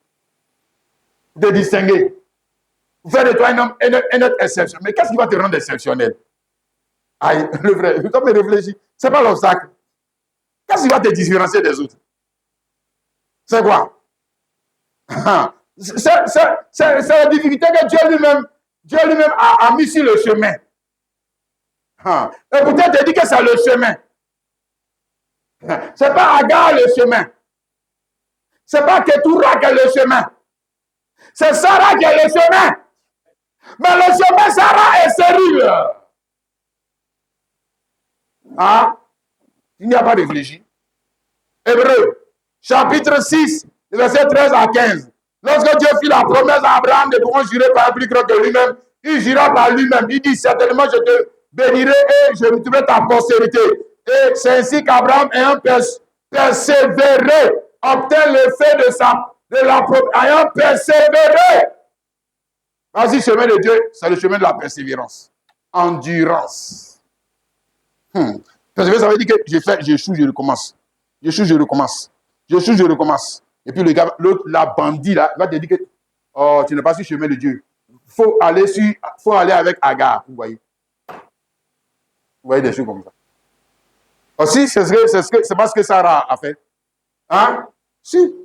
Pour te distinguer. Pour faire de toi un homme, un autre exception. Mais qu'est-ce qui va te rendre exceptionnel? Aïe, le frère, comme réfléchis. Ce n'est pas l'obstacle. Qu'est-ce qui va te différencier des autres? C'est quoi? C'est la difficulté que Dieu lui-même a mis sur le chemin. Et pourtant, tu dis que c'est le chemin. Ce n'est pas Agar le chemin. Ce n'est pas Ketura qui est le chemin. C'est Sarah qui est le chemin. Mais le chemin, Sarah est stérile. Ah, il n'y a pas réfléchi. Hébreu, chapitre 6, verset 13 à 15. Lorsque Dieu fit la promesse à Abraham de pouvoir jurer par plus grand que lui-même, il jura par lui-même. Il dit, certainement, je te bénirai et je mettrai ta postérité. Et c'est ainsi qu'Abraham, ayant persévéré, obtint l'effet de la promesse. Ayant persévéré. Vas-y, chemin de Dieu, c'est le chemin de la persévérance. Endurance. Persévérance, ça veut dire que j'échoue, je recommence. J'échoue, je recommence. J'échoue, je recommence. Et puis le gars, la bandit là, va te dire que oh, tu n'es pas sur le chemin de Dieu. Faut aller avec Agar, vous voyez. Vous voyez des choses comme ça. Aussi, c'est pas ce que Sarah a fait. Hein? Si.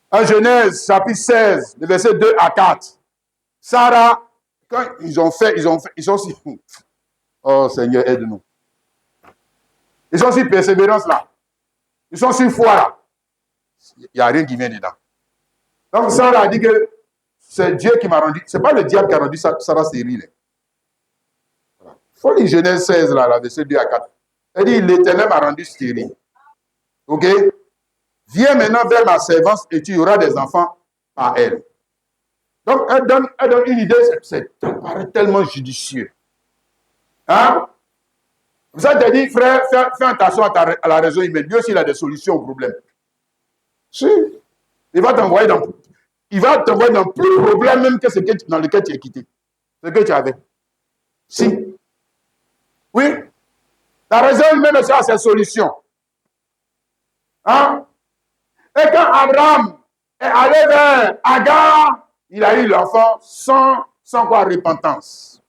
En Genèse, chapitre 16, le verset 2 à 4. Sarah, quand ils sont si. Oh Seigneur, aide-nous. Ils sont sur persévérance là. Ils sont sur foi là. Il n'y a rien qui vient dedans. Donc Sarah a dit que c'est Dieu qui m'a rendu. Ce n'est pas le diable qui a rendu Sarah stérile. Il faut lire Genèse 16 là, verset 2 à 4. Elle dit, l'Éternel m'a rendu stérile. Ok? Viens maintenant vers ma servante et tu auras des enfants à elle. Donc, elle donne une idée, ça paraît tellement judicieux. Hein? Vous avez dit, frère, fais attention à la raison humaine. Lui aussi, il a des solutions au problème. Si. Il va t'envoyer dans plus de problèmes même que ce dans lequel tu es quitté. Ce que tu avais. Si. Oui. La raison humaine aussi a ses solutions. Hein? Et quand Abraham est allé vers Agar, il a eu l'enfant sans quoi repentance,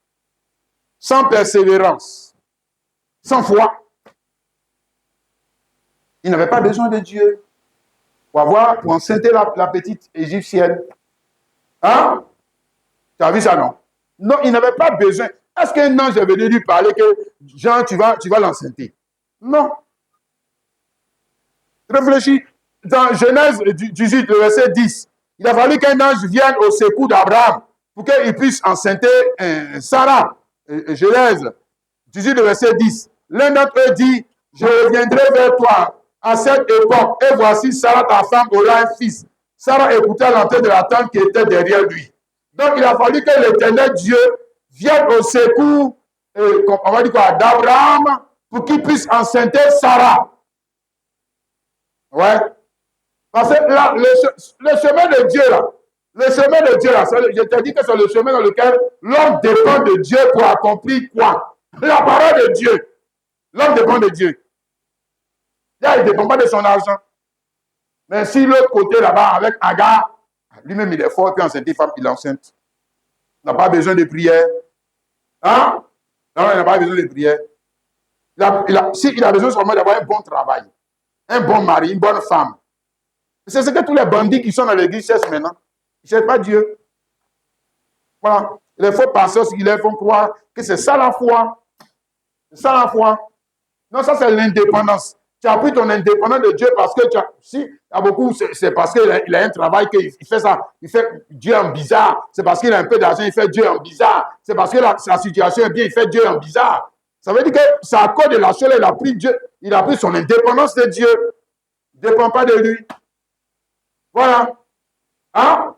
sans persévérance, sans foi. Il n'avait pas besoin de Dieu. pour enceinter la petite égyptienne. Hein? Tu as vu ça, non? Non, il n'avait pas besoin. Est-ce qu'un ange est venu lui parler que Jean, tu vas l'enceinter? Non. Réfléchis. Dans Genèse 18, le verset 10, il a fallu qu'un ange vienne au secours d'Abraham pour qu'il puisse enceinter Sarah. Genèse 18, le verset 10. L'un d'entre eux dit, je reviendrai vers toi à cette époque, et voici Sarah, ta femme, aura un fils. Sarah écoutait l'entrée de la tente qui était derrière lui. Donc, il a fallu que l'Éternel Dieu vienne au secours, on va dire quoi, d'Abraham, pour qu'il puisse enceinter Sarah. Ouais. Parce que là, le chemin de Dieu, là, je te dis que c'est le chemin dans lequel l'homme dépend de Dieu pour accomplir quoi? La parole de Dieu. L'homme dépend de Dieu. Là, il ne dépend pas de son argent. Mais si l'autre côté là-bas, avec Agar, lui-même il est fort, puis enceinte femme, il est enceinte. Il n'a pas besoin de prière. Hein? Non, il n'a pas besoin de prière. Il a besoin seulement d'avoir un bon travail, un bon mari, une bonne femme. C'est ce que tous les bandits qui sont dans l'église cherchent maintenant. Ils ne cherchent pas Dieu. Voilà. Les faux pasteurs, ils leur font croire que c'est ça la foi. C'est ça la foi. Non, ça c'est l'indépendance. Tu as pris ton indépendance de Dieu parce que si, il y a beaucoup, c'est parce qu'il a un travail qu'il fait ça. Il fait Dieu en bizarre. C'est parce qu'il a un peu d'argent, il fait Dieu en bizarre. C'est parce que sa situation est bien, il fait Dieu en bizarre. Ça veut dire que c'est à cause de la chose, il a pris Dieu, il a pris son indépendance de Dieu. Il ne dépend pas de lui. Voilà. Hein?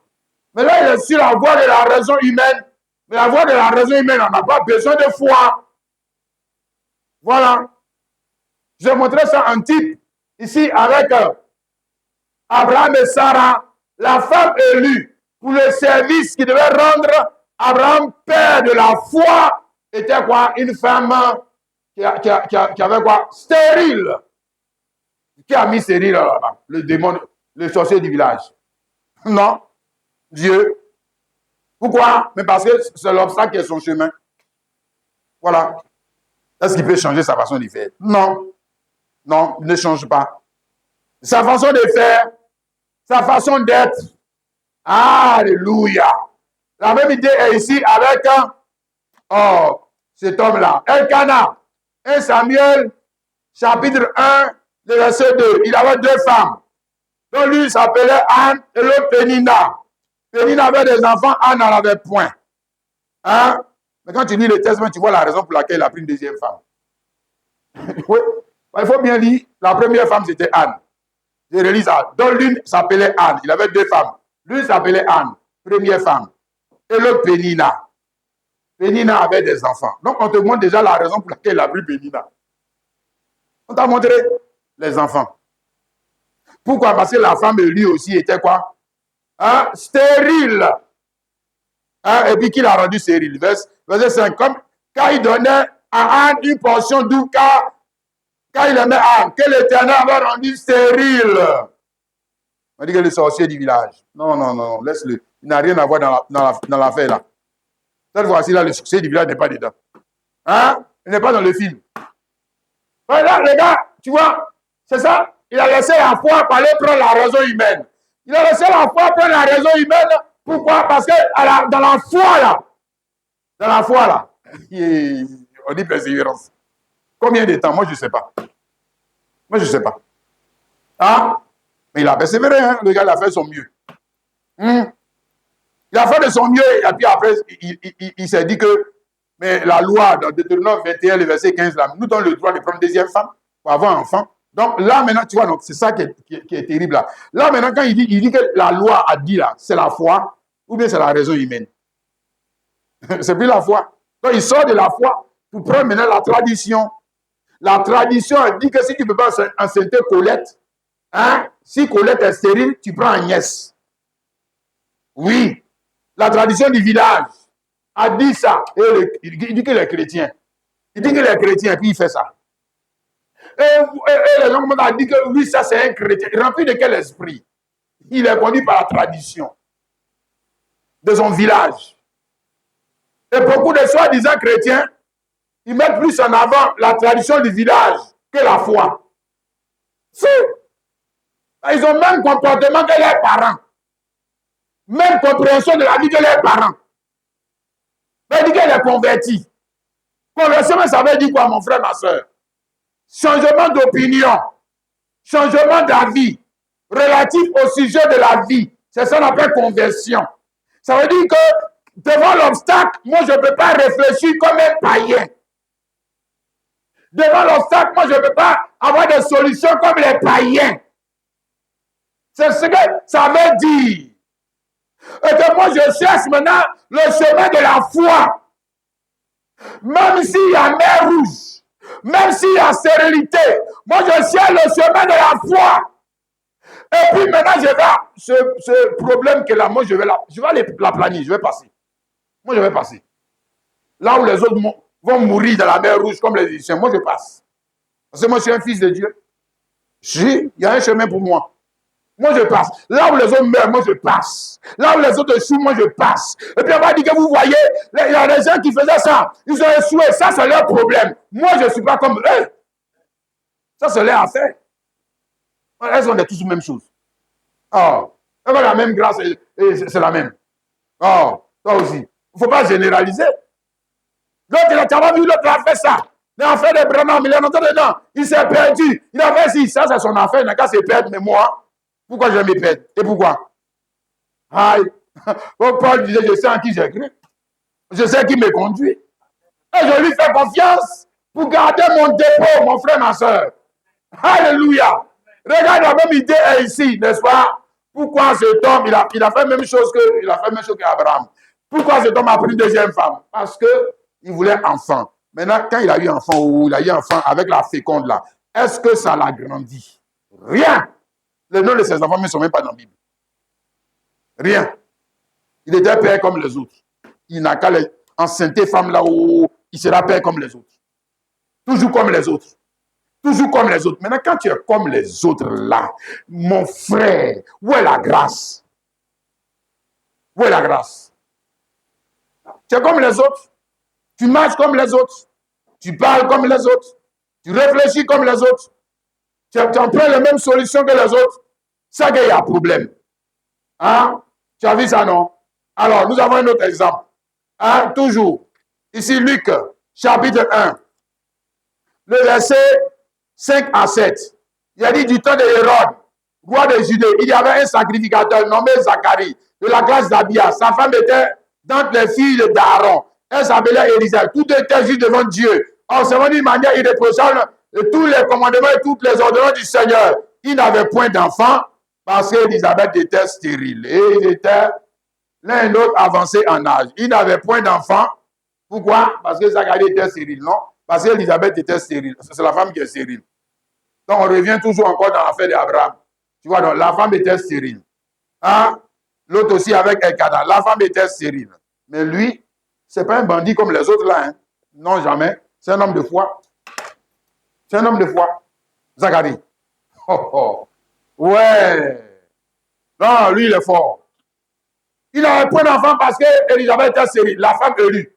Mais là, il est sur la voie de la raison humaine. Mais la voie de la raison humaine, on n'a pas besoin de foi. Voilà. Je vais montrer ça en type. Ici, avec Abraham et Sarah, la femme élue pour le service qu'il devait rendre, Abraham, père de la foi, était quoi? Une femme qui avait quoi? Stérile. Qui a mis stérile là-bas? Le démon, le sorcier du village. Non. Dieu. Pourquoi? Mais parce que c'est l'obstacle qui est son chemin. Voilà. Est-ce qu'il peut changer sa façon de faire? Non. Non, il ne change pas. Sa façon de faire, sa façon d'être. Alléluia. La même idée est ici avec cet homme-là. Elkana. 1 Samuel, chapitre 1, le verset 2. Il avait deux femmes. Donc lui, il s'appelait Anne et l'autre Pénina. Pénina avait des enfants, Anne n'en avait point. Hein? Mais quand tu lis le testament, tu vois la raison pour laquelle il a pris une deuxième femme. Oui. Il faut bien lire. La première femme, c'était Anne. Je relis ça. Donc l'une s'appelait Anne. Il avait deux femmes. L'une s'appelait Anne, première femme. Et l'autre Pénina. Pénina avait des enfants. Donc on te montre déjà la raison pour laquelle il a pris Pénina. On t'a montré les enfants. Pourquoi? Parce que la femme, lui aussi, était quoi? Hein? Stérile. Hein? Et puis qui l'a rendu stérile? Verset 5. Comme quand il donnait à Anne une portion d'eau, quand il aimait Anne, que l'Éternel avait rendu stérile. On dit que le sorcier du village. Non, non, non, laisse-le. Il n'a rien à voir dans l'affaire là. Cette fois-ci, là, le sorcier du village n'est pas dedans. Hein? Il n'est pas dans le film. Là, les gars, tu vois, c'est ça. Il a laissé la foi pour aller prendre la raison humaine. Il a laissé la foi prendre la raison humaine. Pourquoi? Parce que dans la foi là, on dit persévérance. Combien de temps? Moi, je ne sais pas. Moi, je ne sais pas. Ah, mais il a persévéré, hein? Le gars, il a fait son mieux. Il a fait de son mieux, et puis après, il s'est dit que mais la loi, dans Deutéronome 21, le verset 15, là, nous donne le droit de prendre une deuxième femme pour avoir un enfant. Donc là, maintenant, tu vois, c'est ça qui est terrible là. Là, maintenant, quand il dit que la loi a dit là, c'est la foi, ou bien c'est la raison humaine. C'est plus la foi. Donc, il sort de la foi pour prendre maintenant la tradition. La tradition dit que si tu ne peux pas enceinter Colette, hein, si Colette est stérile, tu prends Agnès. Oui. La tradition du village a dit ça. Et il dit qu'il est chrétien. Il dit qu'il est chrétien, puis il fait ça. Et les gens ont dit que oui, ça c'est un chrétien. Rempli de quel esprit? Il est conduit par la tradition de son village. Et beaucoup de soi-disant chrétiens, ils mettent plus en avant la tradition du village que la foi. Si. Ils ont le même comportement que leurs parents. Même compréhension de la vie que leurs parents. Mais dit qu'elle est convertie. Conversion, ça veut dire quoi, mon frère, ma soeur? Changement d'opinion, changement d'avis relatif au sujet de la vie. C'est ça qu'on appelle conversion. Ça veut dire que devant l'obstacle, moi, je ne peux pas réfléchir comme un païen. Devant l'obstacle, moi, je ne peux pas avoir des solutions comme les païens. C'est ce que ça veut dire. Et que moi, je cherche maintenant le chemin de la foi. Même s'il y a mer rouge, même s'il y a stérilité, moi, je cherche le chemin de la foi. Et puis maintenant, je vais, ce problème que là, moi, je vais la planifier, je vais passer. Moi, je vais passer. Là où les autres vont mourir dans la mer rouge comme les Égyptiens, moi, je passe. Parce que moi, je suis un fils de Dieu. Il y a un chemin pour moi. Moi, je passe. Là où les autres meurent, moi, je passe. Là où les autres échouent, moi, je passe. Et puis, on va dire que vous voyez, il y a des gens qui faisaient ça. Ils ont échoué. Ça, c'est leur problème. Moi, je ne suis pas comme eux. Ça, c'est leur affaire. Elles ont tous la même chose. Oh, elles ont la même grâce et c'est la même. Oh, toi aussi. Il ne faut pas généraliser. L'autre, tu as vu, l'autre a fait ça. Il a fait des Branham, il est entré dedans. Il s'est perdu. Il a fait ci. Ça, c'est son affaire. Il n'a qu'à se perdre. Mais moi, pourquoi je me perds? Et pourquoi? Aïe. Paul disait, je sais en qui j'ai cru. Je sais qui me conduit. Et je lui fais confiance pour garder mon dépôt, mon frère, ma soeur. Alléluia. Regarde, la même idée est ici, n'est-ce pas? Pourquoi cet homme, il a fait la même chose qu'Abraham. Pourquoi cet homme a pris une deuxième femme? Parce qu'il voulait enfant. Maintenant, quand il a eu enfant, il a eu enfant avec la féconde là, est-ce que ça l'a grandi? Rien. Les noms de ses enfants ne sont même pas dans la Bible. Rien. Il était père comme les autres. Il n'a qu'à les enceinter femmes là où il sera père comme les autres. Toujours comme les autres. Toujours comme les autres. Maintenant, quand tu es comme les autres là, mon frère, où est la grâce? Où est la grâce? Tu es comme les autres. Tu marches comme les autres. Tu parles comme les autres. Tu réfléchis comme les autres. Tu empruntes les mêmes solutions que les autres. Ça qu'il y a un problème. Hein? Tu as vu ça, non? Alors, nous avons un autre exemple. Hein? Toujours. Ici, Luc, chapitre 1. Le verset 5 à 7. Il a dit du temps de Hérode, roi de Judée, il y avait un sacrificateur nommé Zacharie, de la classe d'Abia. Sa femme était dans les filles d'Aaron. Elle s'appelait Élisabeth. Tout était juste devant Dieu. Observant d'une manière irréprochable tous les commandements et toutes les ordonnances du Seigneur. Il n'avait point d'enfant parce qu'Élisabeth était stérile. Et ils étaient l'un et l'autre avancés en âge. Il n'avait point d'enfant. Pourquoi? Parce que Zacharie était stérile, non? Parce qu'Élisabeth était stérile. C'est la femme qui est stérile. Donc, on revient toujours encore dans l'affaire d'Abraham. Tu vois, donc, la femme était stérile. Hein? L'autre aussi avec Elkana. La femme était stérile. Mais lui, ce n'est pas un bandit comme les autres là. Hein? Non, jamais. C'est un homme de foi. C'est un homme de foi. Zacharie. Oh, oh. Ouais. Non, lui, il est fort. Il n'avait point d'enfant parce qu'Élisabeth était stérile. La femme élue.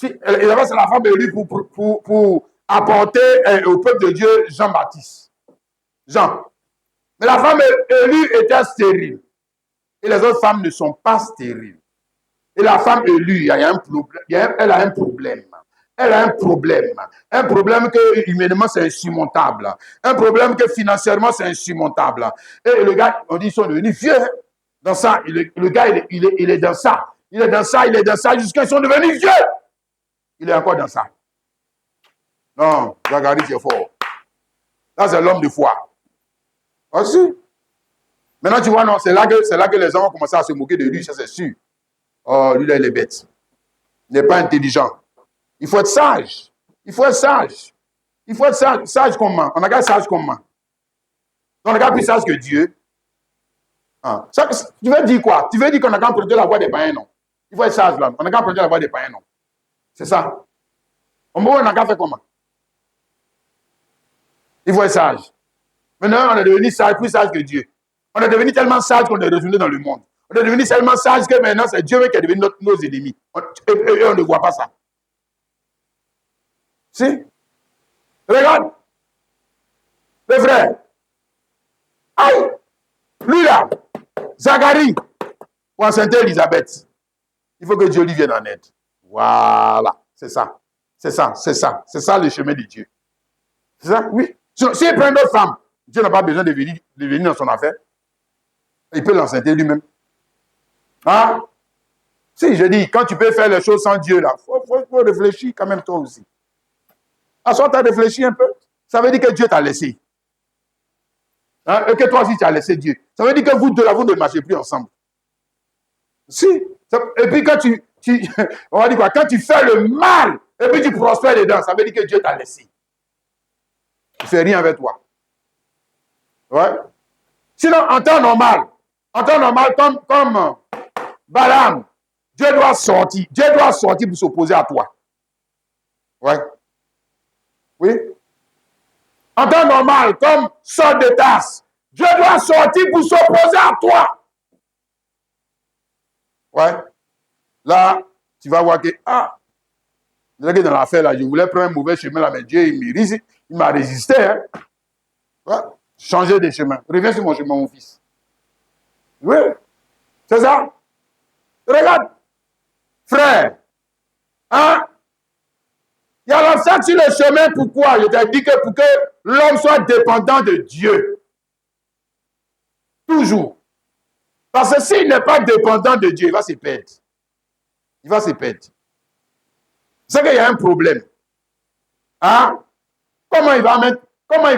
Élisabeth, c'est la femme élue pour apporter au peuple de Dieu Jean-Baptiste. Jean. Mais la femme élue était stérile. Et les autres femmes ne sont pas stériles. Et la femme élue, il y a un problème. Elle a un problème. Elle a un problème. Un problème que humainement c'est insurmontable. Un problème que financièrement c'est insurmontable. Et le gars, on dit, ils sont devenus vieux. Dans ça, le gars, il est dans ça. Il est dans ça, il est dans ça, jusqu'à ce qu'ils sont devenus vieux. Il est encore dans ça. Non, Zacharie, c'est fort. Là, c'est l'homme de foi. Aussi. Maintenant, tu vois, non, c'est là que les gens ont commencé à se moquer de lui, ça c'est sûr. Oh, lui, là, il est bête. Il n'est pas intelligent. Il faut être sage. Il faut être sage. Il faut être sage. Sage comment? On n'a qu'à être sage comment? On n'a qu'à être plus sage que Dieu. Ah. Ça, tu veux dire quoi? Tu veux dire qu'on n'a qu'à emprunter la voie des païens, non? Il faut être sage, là. On n'a qu'à emprunter la voie des païens, non? C'est ça. On n'a qu'à faire comment? Il faut être sage. Maintenant, on est devenu sage, plus sage que Dieu. On est devenu tellement sage qu'on est retourné dans le monde. On est devenu tellement sage que maintenant, c'est Dieu qui est devenu nos ennemis. Et on ne voit pas ça. Si? Regarde. Les frères. Aïe! Lui là, Zacharie, pour enceinte Élisabeth, il faut que Dieu lui vienne en aide. Voilà, c'est ça. C'est ça, c'est ça. C'est ça le chemin de Dieu. C'est ça, oui. S'il prend d'autres femmes, Dieu n'a pas besoin de venir dans son affaire. Il peut l'enceinte lui-même. Hein? Si, je dis, quand tu peux faire les choses sans Dieu, là, faut réfléchir quand même toi aussi. À soi, tu as réfléchi un peu. Ça veut dire que Dieu t'a laissé. Hein? Et que toi aussi, tu as laissé Dieu. Ça veut dire que vous deux, là, vous ne marchez plus ensemble. Si. Et puis quand on va dire quoi, quand tu fais le mal, et puis tu prospères dedans, ça veut dire que Dieu t'a laissé. Il ne fait rien avec toi. Ouais. Sinon, en temps normal, comme Balaam, Dieu doit sortir pour s'opposer à toi. Ouais. Oui. En temps normal, comme Saul de Tarse, Dieu doit sortir pour s'opposer à toi. Ouais. Là, tu vas voir que, dans l'affaire, là, je voulais prendre un mauvais chemin, là, mais Dieu, il m'a résisté. Hein. Ouais. Changer de chemin. Reviens sur mon chemin, mon fils. Oui. C'est ça. Regarde. Frère. Hein? Il y a l'obstacle sur le chemin, pourquoi? Je t'ai dit que pour que l'homme soit dépendant de Dieu. Toujours. Parce que s'il n'est pas dépendant de Dieu, il va se perdre. Il va se perdre. C'est qu'il y a un problème. Hein? Comment il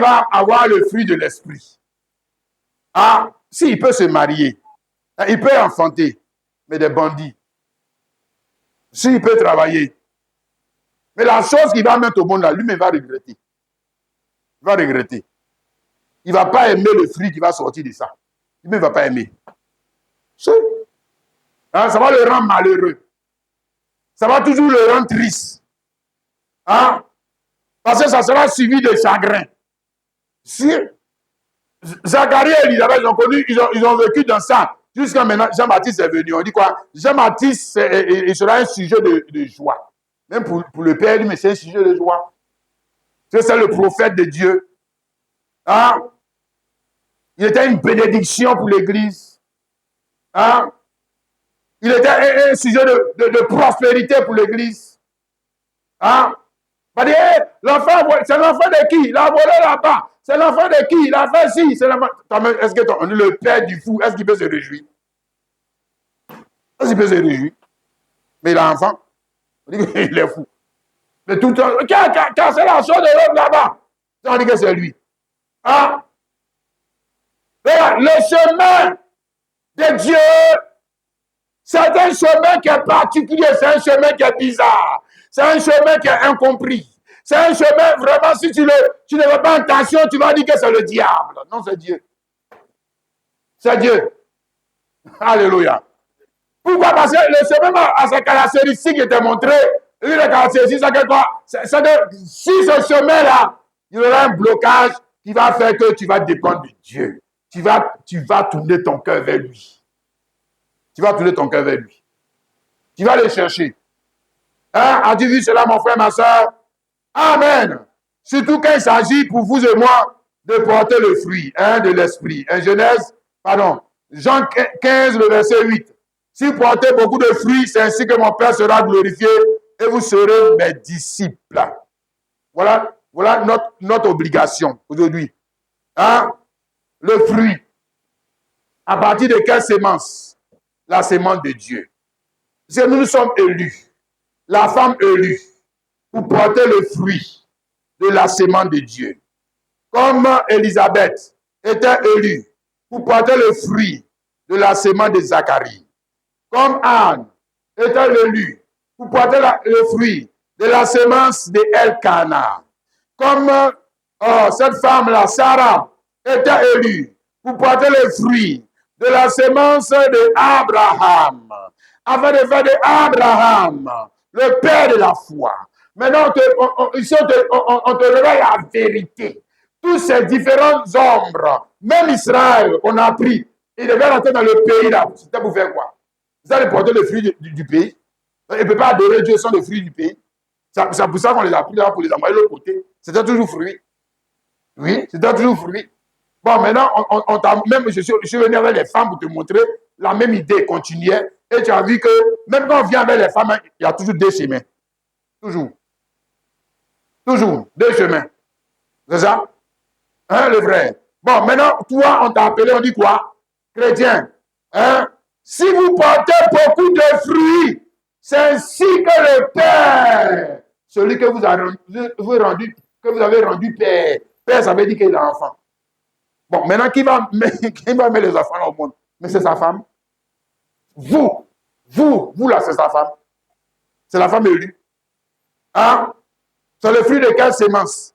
va avoir le fruit de l'esprit? Ah, s'il peut se marier, il peut enfanter, mais des bandits. S'il peut travailler. Mais la chose qu'il va mettre au monde là, lui-même va regretter. Il va regretter. Il ne va pas aimer le fruit qui va sortir de ça. Lui-même ne va pas aimer. Hein, ça va le rendre malheureux. Ça va toujours le rendre triste. Hein? Parce que ça sera suivi de chagrin. Si Zacharie et Élisabeth ont connu, ils ont vécu dans ça. Jusqu'à maintenant, Jean-Baptiste est venu. On dit quoi? Jean-Baptiste, il sera un sujet de joie. Même pour le Père, mais c'est un sujet de joie. C'est le prophète de Dieu. Hein? Il était une bénédiction pour l'Église. Hein? Il était un sujet de prospérité pour l'Église. Hein? L'enfant, c'est l'enfant de qui? Il a volé là-bas. C'est l'enfant de qui? Il a fait ci. Est-ce que le père du fou, est-ce qu'il peut se réjouir? Est-ce qu'il peut se réjouir? Mais il a un enfant. Il est fou. Mais tout le temps, qui a cassé la chose de l'homme là-bas? On dit que c'est lui. Hein? Le chemin de Dieu, c'est un chemin qui est particulier, c'est un chemin qui est bizarre, c'est un chemin qui est incompris. C'est un chemin, vraiment, si tu ne veux pas attention, tu vas dire que c'est le diable. Non, c'est Dieu. C'est Dieu. Alléluia. Pourquoi? Parce que le chemin a ses caractéristiques qui étaient montrées. Une des caractéristiques, c'est que quoi? Si ce chemin-là, il y aura un blocage qui va faire que tu vas dépendre de Dieu. Tu vas tourner ton cœur vers lui. Tu vas tourner ton cœur vers lui. Tu vas le chercher. Hein? As-tu vu cela, mon frère, ma soeur? Amen. Surtout quand il s'agit pour vous et moi de porter le fruit de l'esprit. Jean 15, le verset 8. Si vous portez beaucoup de fruits, c'est ainsi que mon Père sera glorifié et vous serez mes disciples. Voilà notre obligation aujourd'hui. Hein? Le fruit. À partir de quelle sémence? La sémence de Dieu. Si nous sommes élus, la femme élue, pour porter le fruit de la sémence de Dieu. Comme Élisabeth était élue pour porter le fruit de la sémence de Zacharie. Comme Anne était élue pour porter le fruit de la sémence de Elkana. Comme cette femme-là, Sarah, était élue pour porter le fruit de la sémence de Abraham. Afin de faire de Abraham le père de la foi. Maintenant, on te révèle la vérité. Tous ces différentes ombres, même Israël, on a appris, il devait rentrer dans le pays là. C'était pour faire quoi? Vous allez porter le fruit du pays. Il ne peut pas adorer Dieu sans le fruit du pays. C'est pour ça qu'on les a pris là pour les envoyer de l'autre côté. C'était toujours fruit. Oui, c'était toujours fruit. Bon, maintenant, on t'a même, je suis venu avec les femmes pour te montrer la même idée continuait. Et tu as vu que même quand on vient avec les femmes, il y a toujours deux chemins. Toujours. Toujours. Deux chemins. C'est ça? Hein, le vrai. Bon, maintenant, toi, on t'a appelé, on dit quoi? Chrétien. Hein? Si vous portez beaucoup de fruits, c'est ainsi que le Père, celui que vous avez rendu Père. Père, ça veut dire qu'il a enfant. Bon, maintenant, qui va mettre les enfants au monde? Mais c'est sa femme. Vous là, c'est sa femme. C'est la femme élue. Hein? C'est le fruit de quelle sémence?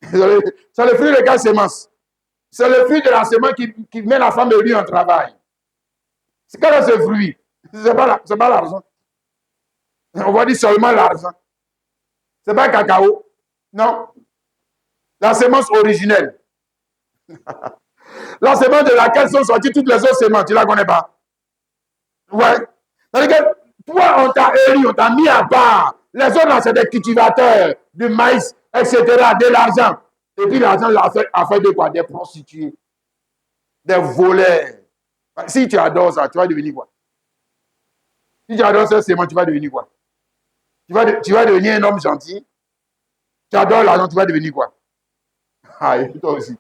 C'est le fruit de quelle sémence? C'est le fruit de la sémence qui met la femme élue en travail. C'est quel est ce fruit? C'est pas l'argent. On va dire seulement l'argent. C'est pas cacao. Non. La sémence originelle. La sémence de laquelle sont sorties toutes les autres sémences. Tu la connais pas? Ouais. C'est-à-dire que toi, on t'a élu, on t'a mis à part. Les autres, là, c'est des cultivateurs de maïs, etc., de l'argent. Et puis l'argent, a fait de quoi? Des prostituées, des voleurs. Si tu adores ça, tu vas devenir quoi? Si tu adores ça, tu vas devenir quoi? Tu vas devenir un homme gentil. Tu adores l'argent, tu vas devenir quoi? Ah, et toi aussi.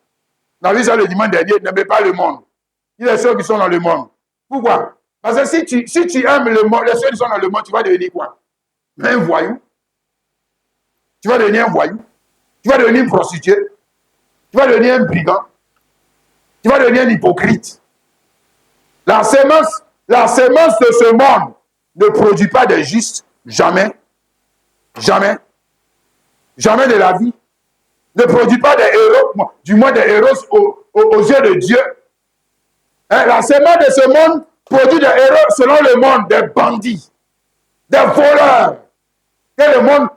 On a vu ça le dimanche dernier, n'aimez pas le monde. Il y a ceux qui sont dans le monde. Pourquoi? Parce que si tu aimes le monde, les ceux qui sont dans le monde, tu vas devenir quoi? Un voyou. Tu vas devenir un voyou. Tu vas devenir une prostituée. Tu vas devenir un brigand. Tu vas devenir un hypocrite. La sémence de ce monde ne produit pas des justes. Jamais. Jamais. Jamais de la vie. Ne produit pas des héros, du moins des héros aux yeux de Dieu. Hein, la sémence de ce monde produit des héros selon le monde, des bandits, des voleurs. Que le monde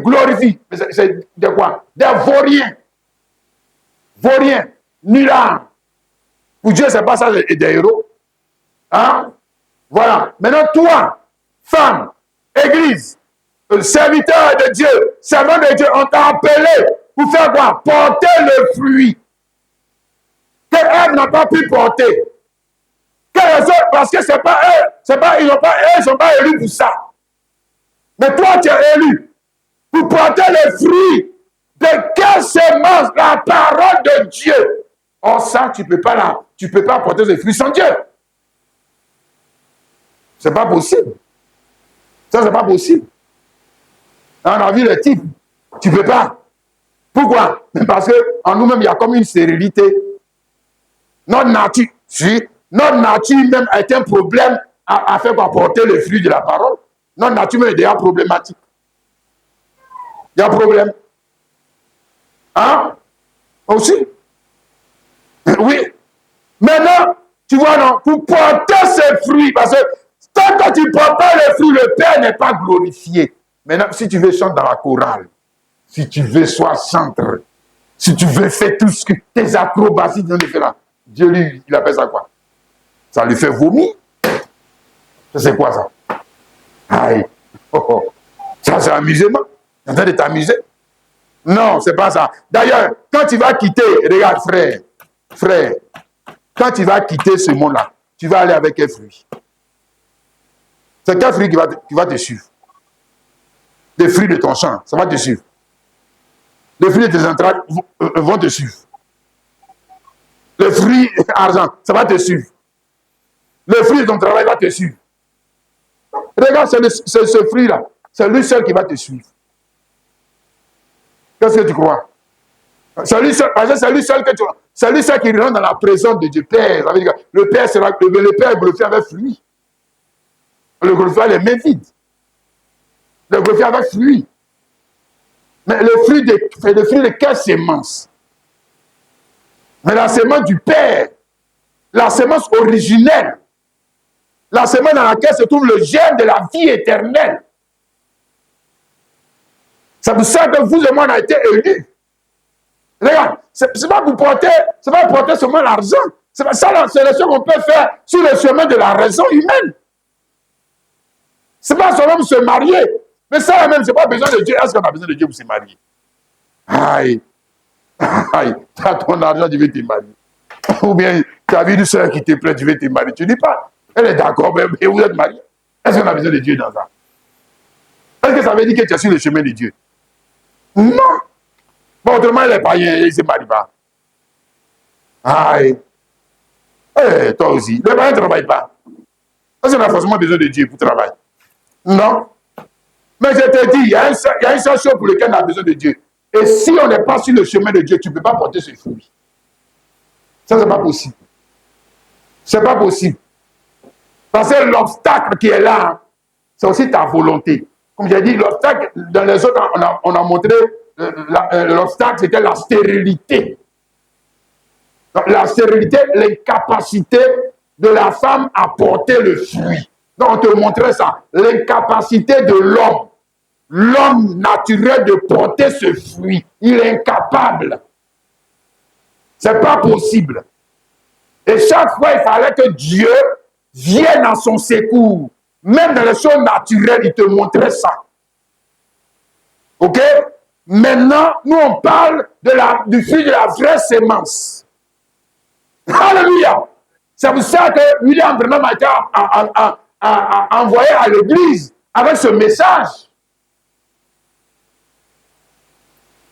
glorifie. C'est de quoi? Des vauriens. Vauriens. Nullards. Pour Dieu, c'est pas ça des héros. Hein? Voilà. Maintenant, toi, femme, église, serviteur de Dieu, servant de Dieu, on t'a appelé pour faire quoi? Porter le fruit que Ève n'a pas pu porter. Parce que c'est pas eux, ils sont pas élus pour ça. Mais toi, tu es élu pour porter le fruit de quelle semence? La parole de Dieu. Or ça, tu peux pas porter ce fruit sans Dieu. C'est pas possible. Ça, c'est pas possible. On a vu le type. Tu peux pas. Pourquoi? Parce qu'en nous-mêmes, il y a comme une stérilité. Notre nature même est un problème à faire pour porter le fruit de la parole. Notre nature même est déjà problématique. Il y a un problème. Hein? Aussi? Oui. Maintenant, tu vois, non, pour porter ce fruit, parce que tant que tu ne portes pas le fruit, le Père n'est pas glorifié. Maintenant, si tu veux chanter dans la chorale, si tu veux sois chanteur, si tu veux faire tout ce que tes acrobaties de faire là, Dieu lui, il appelle ça quoi? Ça lui fait vomir. C'est quoi ça? Aïe. Oh, oh. Ça, c'est amusement. Tu es en train de t'amuser? Non, c'est pas ça. D'ailleurs, quand tu vas quitter, regarde, frère, quand tu vas quitter ce monde-là, tu vas aller avec quel fruit? C'est quel fruit qui va te suivre? Les fruits de ton champ, ça va te suivre. Les fruits de tes entrailles vont te suivre. Le fruit argent, ça va te suivre. Le fruit de ton travail va te suivre. Regarde, c'est ce fruit-là. C'est lui seul qui va te suivre. Qu'est-ce que tu crois? C'est lui seul, c'est lui seul que tu vois. C'est lui seul qui rentre dans la présence de Dieu. Père, ça veut dire que le Père est glorifié avec fruit. Le glorifié les mains vides. Le glorifié avec fruit. Mais c'est le fruit de quelle sémence? Mais la sémence du Père, la sémence originelle, la sémence dans laquelle se trouve le germe de la vie éternelle. C'est pour ça que vous et moi, on a été élus. Regarde, c'est pas pour porter seulement l'argent. C'est ce qu'on peut faire sur le chemin de la raison humaine. C'est pas seulement se marier. Mais ça même, c'est pas besoin de Dieu. Est-ce qu'on a besoin de Dieu pour se marier? Aïe. Aïe, tu as ton argent, tu veux te marier. Ou bien tu as vu une soeur qui te plaît, tu veux te marier. Tu dis pas, elle est d'accord, mais vous êtes mariés. Est-ce qu'on a besoin de Dieu dans ça? Est-ce que ça veut dire que tu es sur le chemin de Dieu? Non. Bon, autrement, il est païen, il ne se marie pas. Aïe. Eh, toi aussi, le païen ne travaille pas. Est-ce qu'on a forcément besoin de Dieu pour travailler? Non. Mais je te dis, il y a une seule chose pour laquelle on a besoin de Dieu. Et si on n'est pas sur le chemin de Dieu, tu ne peux pas porter ce fruit. Ça, ce n'est pas possible. Ce n'est pas possible. Parce que l'obstacle qui est là, c'est aussi ta volonté. Comme j'ai dit, l'obstacle, dans les autres, on a montré, l'obstacle, c'était la stérilité. Donc, la stérilité, l'incapacité de la femme à porter le fruit. Donc, on te montrait ça. L'incapacité de l'homme. L'homme naturel de porter ce fruit. Il est incapable. Ce n'est pas possible. Et chaque fois, il fallait que Dieu vienne en son secours. Même dans les choses naturelles, il te montrait ça. Ok? Maintenant, nous, on parle du fruit de la vraie sémence. Alléluia! C'est pour ça que William Branham a été envoyé à l'église avec ce message.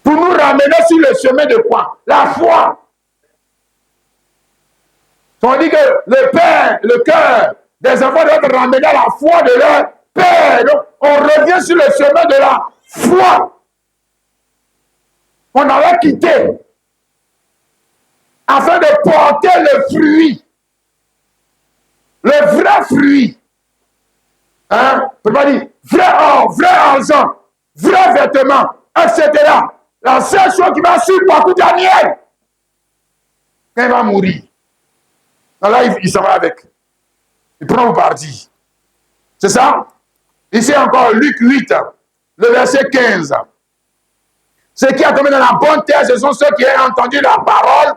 Pour nous ramener sur le chemin de quoi? La foi. On dit que le cœur des enfants doit être ramené à la foi de leur père. Donc, on revient sur le chemin de la foi. On avait quitté afin de porter le fruit. Le vrai fruit. Hein? On peut pas dire vrai or, vrai argent, vrai vêtement, etc. La seule chose qui va suivre beaucoup Daniel, quand il va mourir, là, il s'en va avec. Il prend au parti. C'est ça? Ici encore, Luc 8, le verset 15. Ceux qui sont tombés dans la bonne terre, ce sont ceux qui ont entendu la parole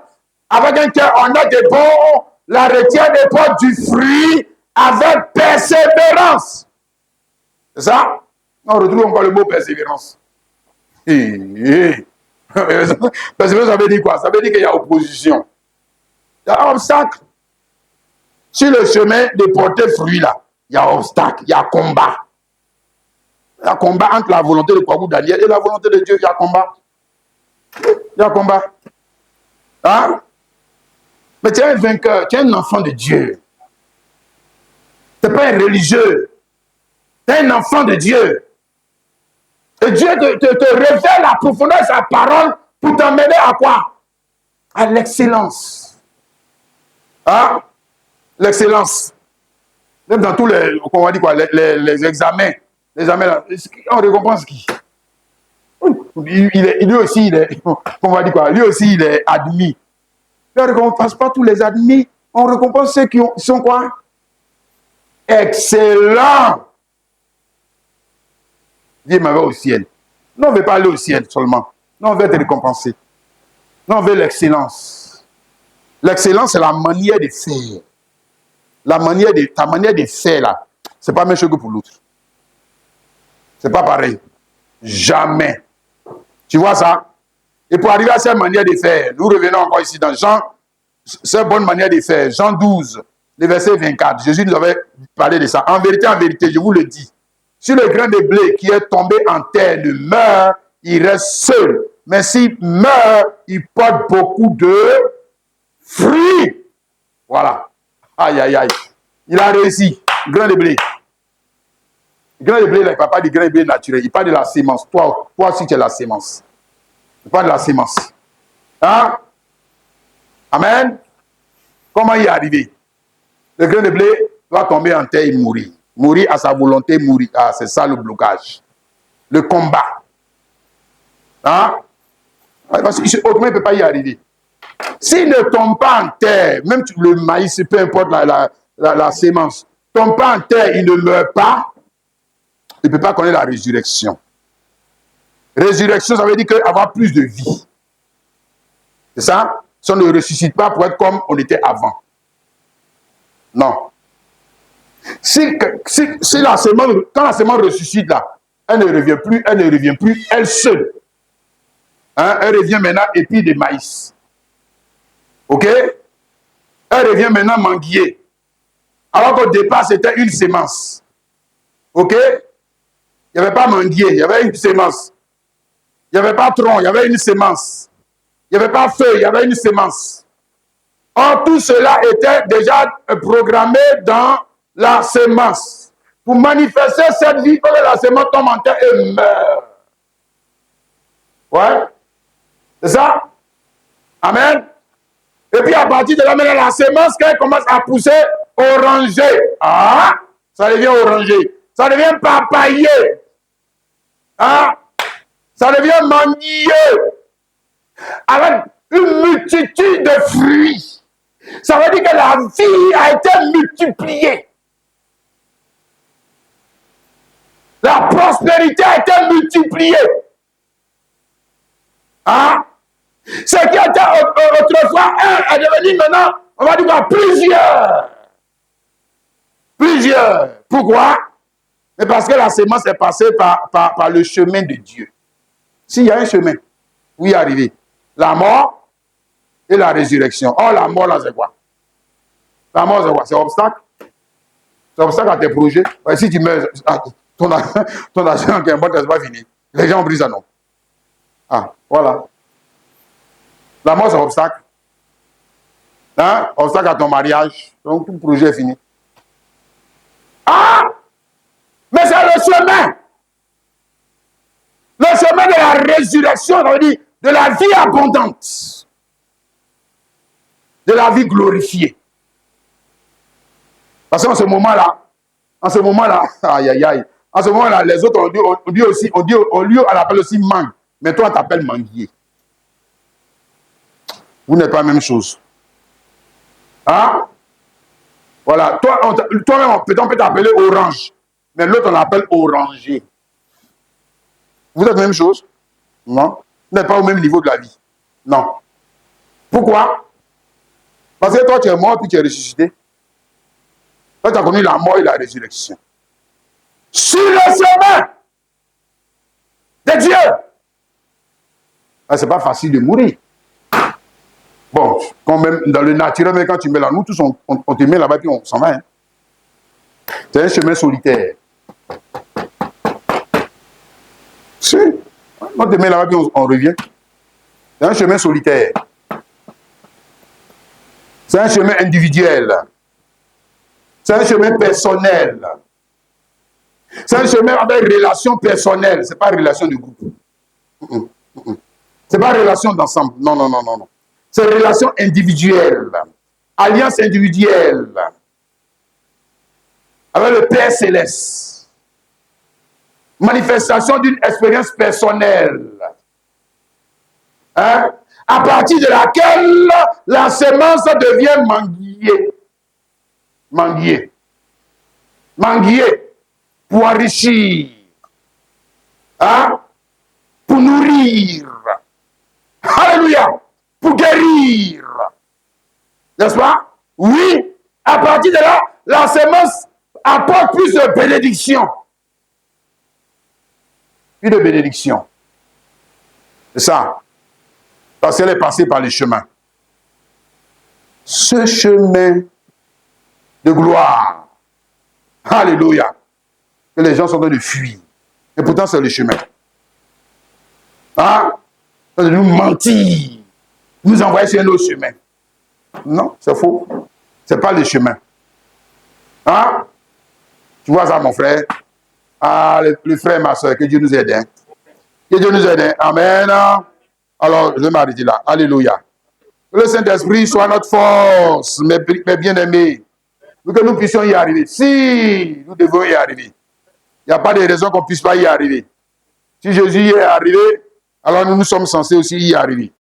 avec un cœur honnête et bon, la retiennent et portent du fruit avec persévérance. C'est ça? On retrouve encore le mot persévérance. Persévérance, ça veut dire quoi? Ça veut dire qu'il y a opposition. Il y a obstacle. Sur le chemin de porter fruit, là, il y a obstacle, il y a combat. Il y a combat entre la volonté de Kwaku Daniel et la volonté de Dieu. Il y a combat. Il y a combat. Hein? Mais tu es un vainqueur, tu es un enfant de Dieu. Tu n'es pas un religieux. Tu es un enfant de Dieu. Et Dieu te révèle la profondeur de sa parole pour t'emmener à quoi? À l'excellence. Hein? L'excellence. Même dans tous les, on va dire quoi, les examens. Les examens, on récompense qui? Lui aussi, on va dire quoi? Lui aussi, il est admis. On ne récompense pas tous les admis. On récompense ceux qui sont quoi? Excellents. Dieu m'avait au ciel. Non, on ne veut pas aller au ciel seulement. Non, on veut te récompenser. Non, on veut l'excellence. L'excellence, c'est la manière de faire. Ta manière de faire, là, ce n'est pas la même chose que pour l'autre. Ce n'est pas pareil. Jamais. Tu vois ça? Et pour arriver à cette manière de faire, nous revenons encore ici dans Jean, cette bonne manière de faire, Jean 12, le verset 24. Jésus nous avait parlé de ça. En vérité, je vous le dis, si le grain de blé qui est tombé en terre ne meurt, il reste seul. Mais s'il meurt, il porte beaucoup de fruits. Voilà. Aïe, aïe, aïe. Il a réussi. Grain de blé. Grain de blé, là, il ne parle pas du grain de blé naturel. Il parle de la sémence. Toi aussi, tu es la sémence. Il parle de la sémence. Hein? Amen. Comment y arriver? Le grain de blé doit tomber en terre et mourir. Mourir à sa volonté, mourir. Ah, c'est ça le blocage. Le combat. Hein? Autrement, il ne peut pas y arriver. S'il ne tombe pas en terre, même le maïs, peu importe la sémence, ne tombe pas en terre, il ne meurt pas, il ne peut pas connaître la résurrection. Résurrection, ça veut dire avoir plus de vie. C'est ça? Si on ne ressuscite pas pour être comme on était avant. Non. Si la sémence, quand la sémence ressuscite là, elle ne revient plus, elle seule. Hein, elle revient maintenant épi de maïs. Ok? Elle revient maintenant manguier. Alors qu'au départ, c'était une sémence. Ok? Il n'y avait pas manguier, il y avait une sémence. Il n'y avait pas tronc, il y avait une sémence. Il n'y avait pas feuille, il y avait une sémence. Or, tout cela était déjà programmé dans la sémence. Pour manifester cette vie, il faut que la sémence tombe en terre et meurt. Ouais? C'est ça? Amen? Et puis à partir de là, maintenant, la sémence, quand elle commence à pousser, orangée. Ah! Ça devient orangé. Ça devient papayé. Ah! Ça devient manguier. Avec une multitude de fruits. Ça veut dire que la vie a été multipliée. La prospérité a été multipliée. Hein? Ce qui était autrefois un est devenu maintenant, on va dire plusieurs. Plusieurs. Pourquoi? Mais parce que la sémence est passée par le chemin de Dieu. S'il y a un chemin, où y arriver? La mort et la résurrection. Or, la mort, là, c'est quoi? La mort, c'est quoi? C'est obstacle. C'est obstacle à tes projets. Ouais, si tu meurs, ton argent qui est bon, c'est pas fini. Les gens brisent ça, non? Ah, voilà. La mort, c'est obstacle. Hein? Obstacle à ton mariage. Donc, tout projet est fini. Ah! Mais c'est le chemin. Le chemin de la résurrection, on dit, de la vie abondante. De la vie glorifiée. Parce qu'en ce moment-là, aïe, aïe, aïe. En ce moment-là, les autres, on dit aussi, au lieu, on l'appelle aussi mangue. Mais toi, on t'appelle manguier. Vous n'êtes pas la même chose. Hein? Voilà. Toi-même, on peut t'appeler orange. Mais l'autre, on l'appelle oranger. Vous êtes la même chose? Non. Vous n'êtes pas au même niveau de la vie. Non. Pourquoi? Parce que toi, tu es mort puis tu es ressuscité. Toi, tu as connu la mort et la résurrection. Sur le chemin de Dieu. C'est pas facile de mourir. Bon, quand même, dans le naturel, mais quand tu mets là, nous tous, on te met là-bas puis on s'en va. Hein. C'est un chemin solitaire. Si. On te met là-bas puis on revient. C'est un chemin solitaire. C'est un chemin individuel. C'est un chemin personnel. C'est un chemin avec relation personnelle. Ce n'est pas relation de groupe. Ce n'est pas relation d'ensemble. Non, non, non, non, non. C'est relation individuelle. Alliance individuelle. Avec le Père Céleste. Manifestation d'une expérience personnelle. Hein? À partir de laquelle la semence devient manguier. Manguier. Manguier. Pour enrichir. Hein? Pour nourrir. Alléluia. Pour guérir. N'est-ce pas? Oui. À partir de là, la semence apporte plus de bénédiction. Plus de bénédiction. C'est ça. Parce qu'elle est passée par les chemins. Ce chemin de gloire. Alléluia. Que les gens sont en train de fuir. Et pourtant, c'est le chemin. Hein? De nous mentir. Nous envoyer sur un autre chemin. Non, c'est faux. Ce n'est pas le chemin. Hein? Tu vois ça, mon frère? Ah, le frère et ma soeur, que Dieu nous aide. Hein? Que Dieu nous aide. Hein? Amen. Alors, je vais m'arrêter là. Alléluia. Que le Saint-Esprit soit notre force, mes bien-aimés. Pour que nous puissions y arriver. Si nous devons y arriver. Il n'y a pas de raison qu'on ne puisse pas y arriver. Si Jésus y est arrivé, alors nous sommes censés aussi y arriver.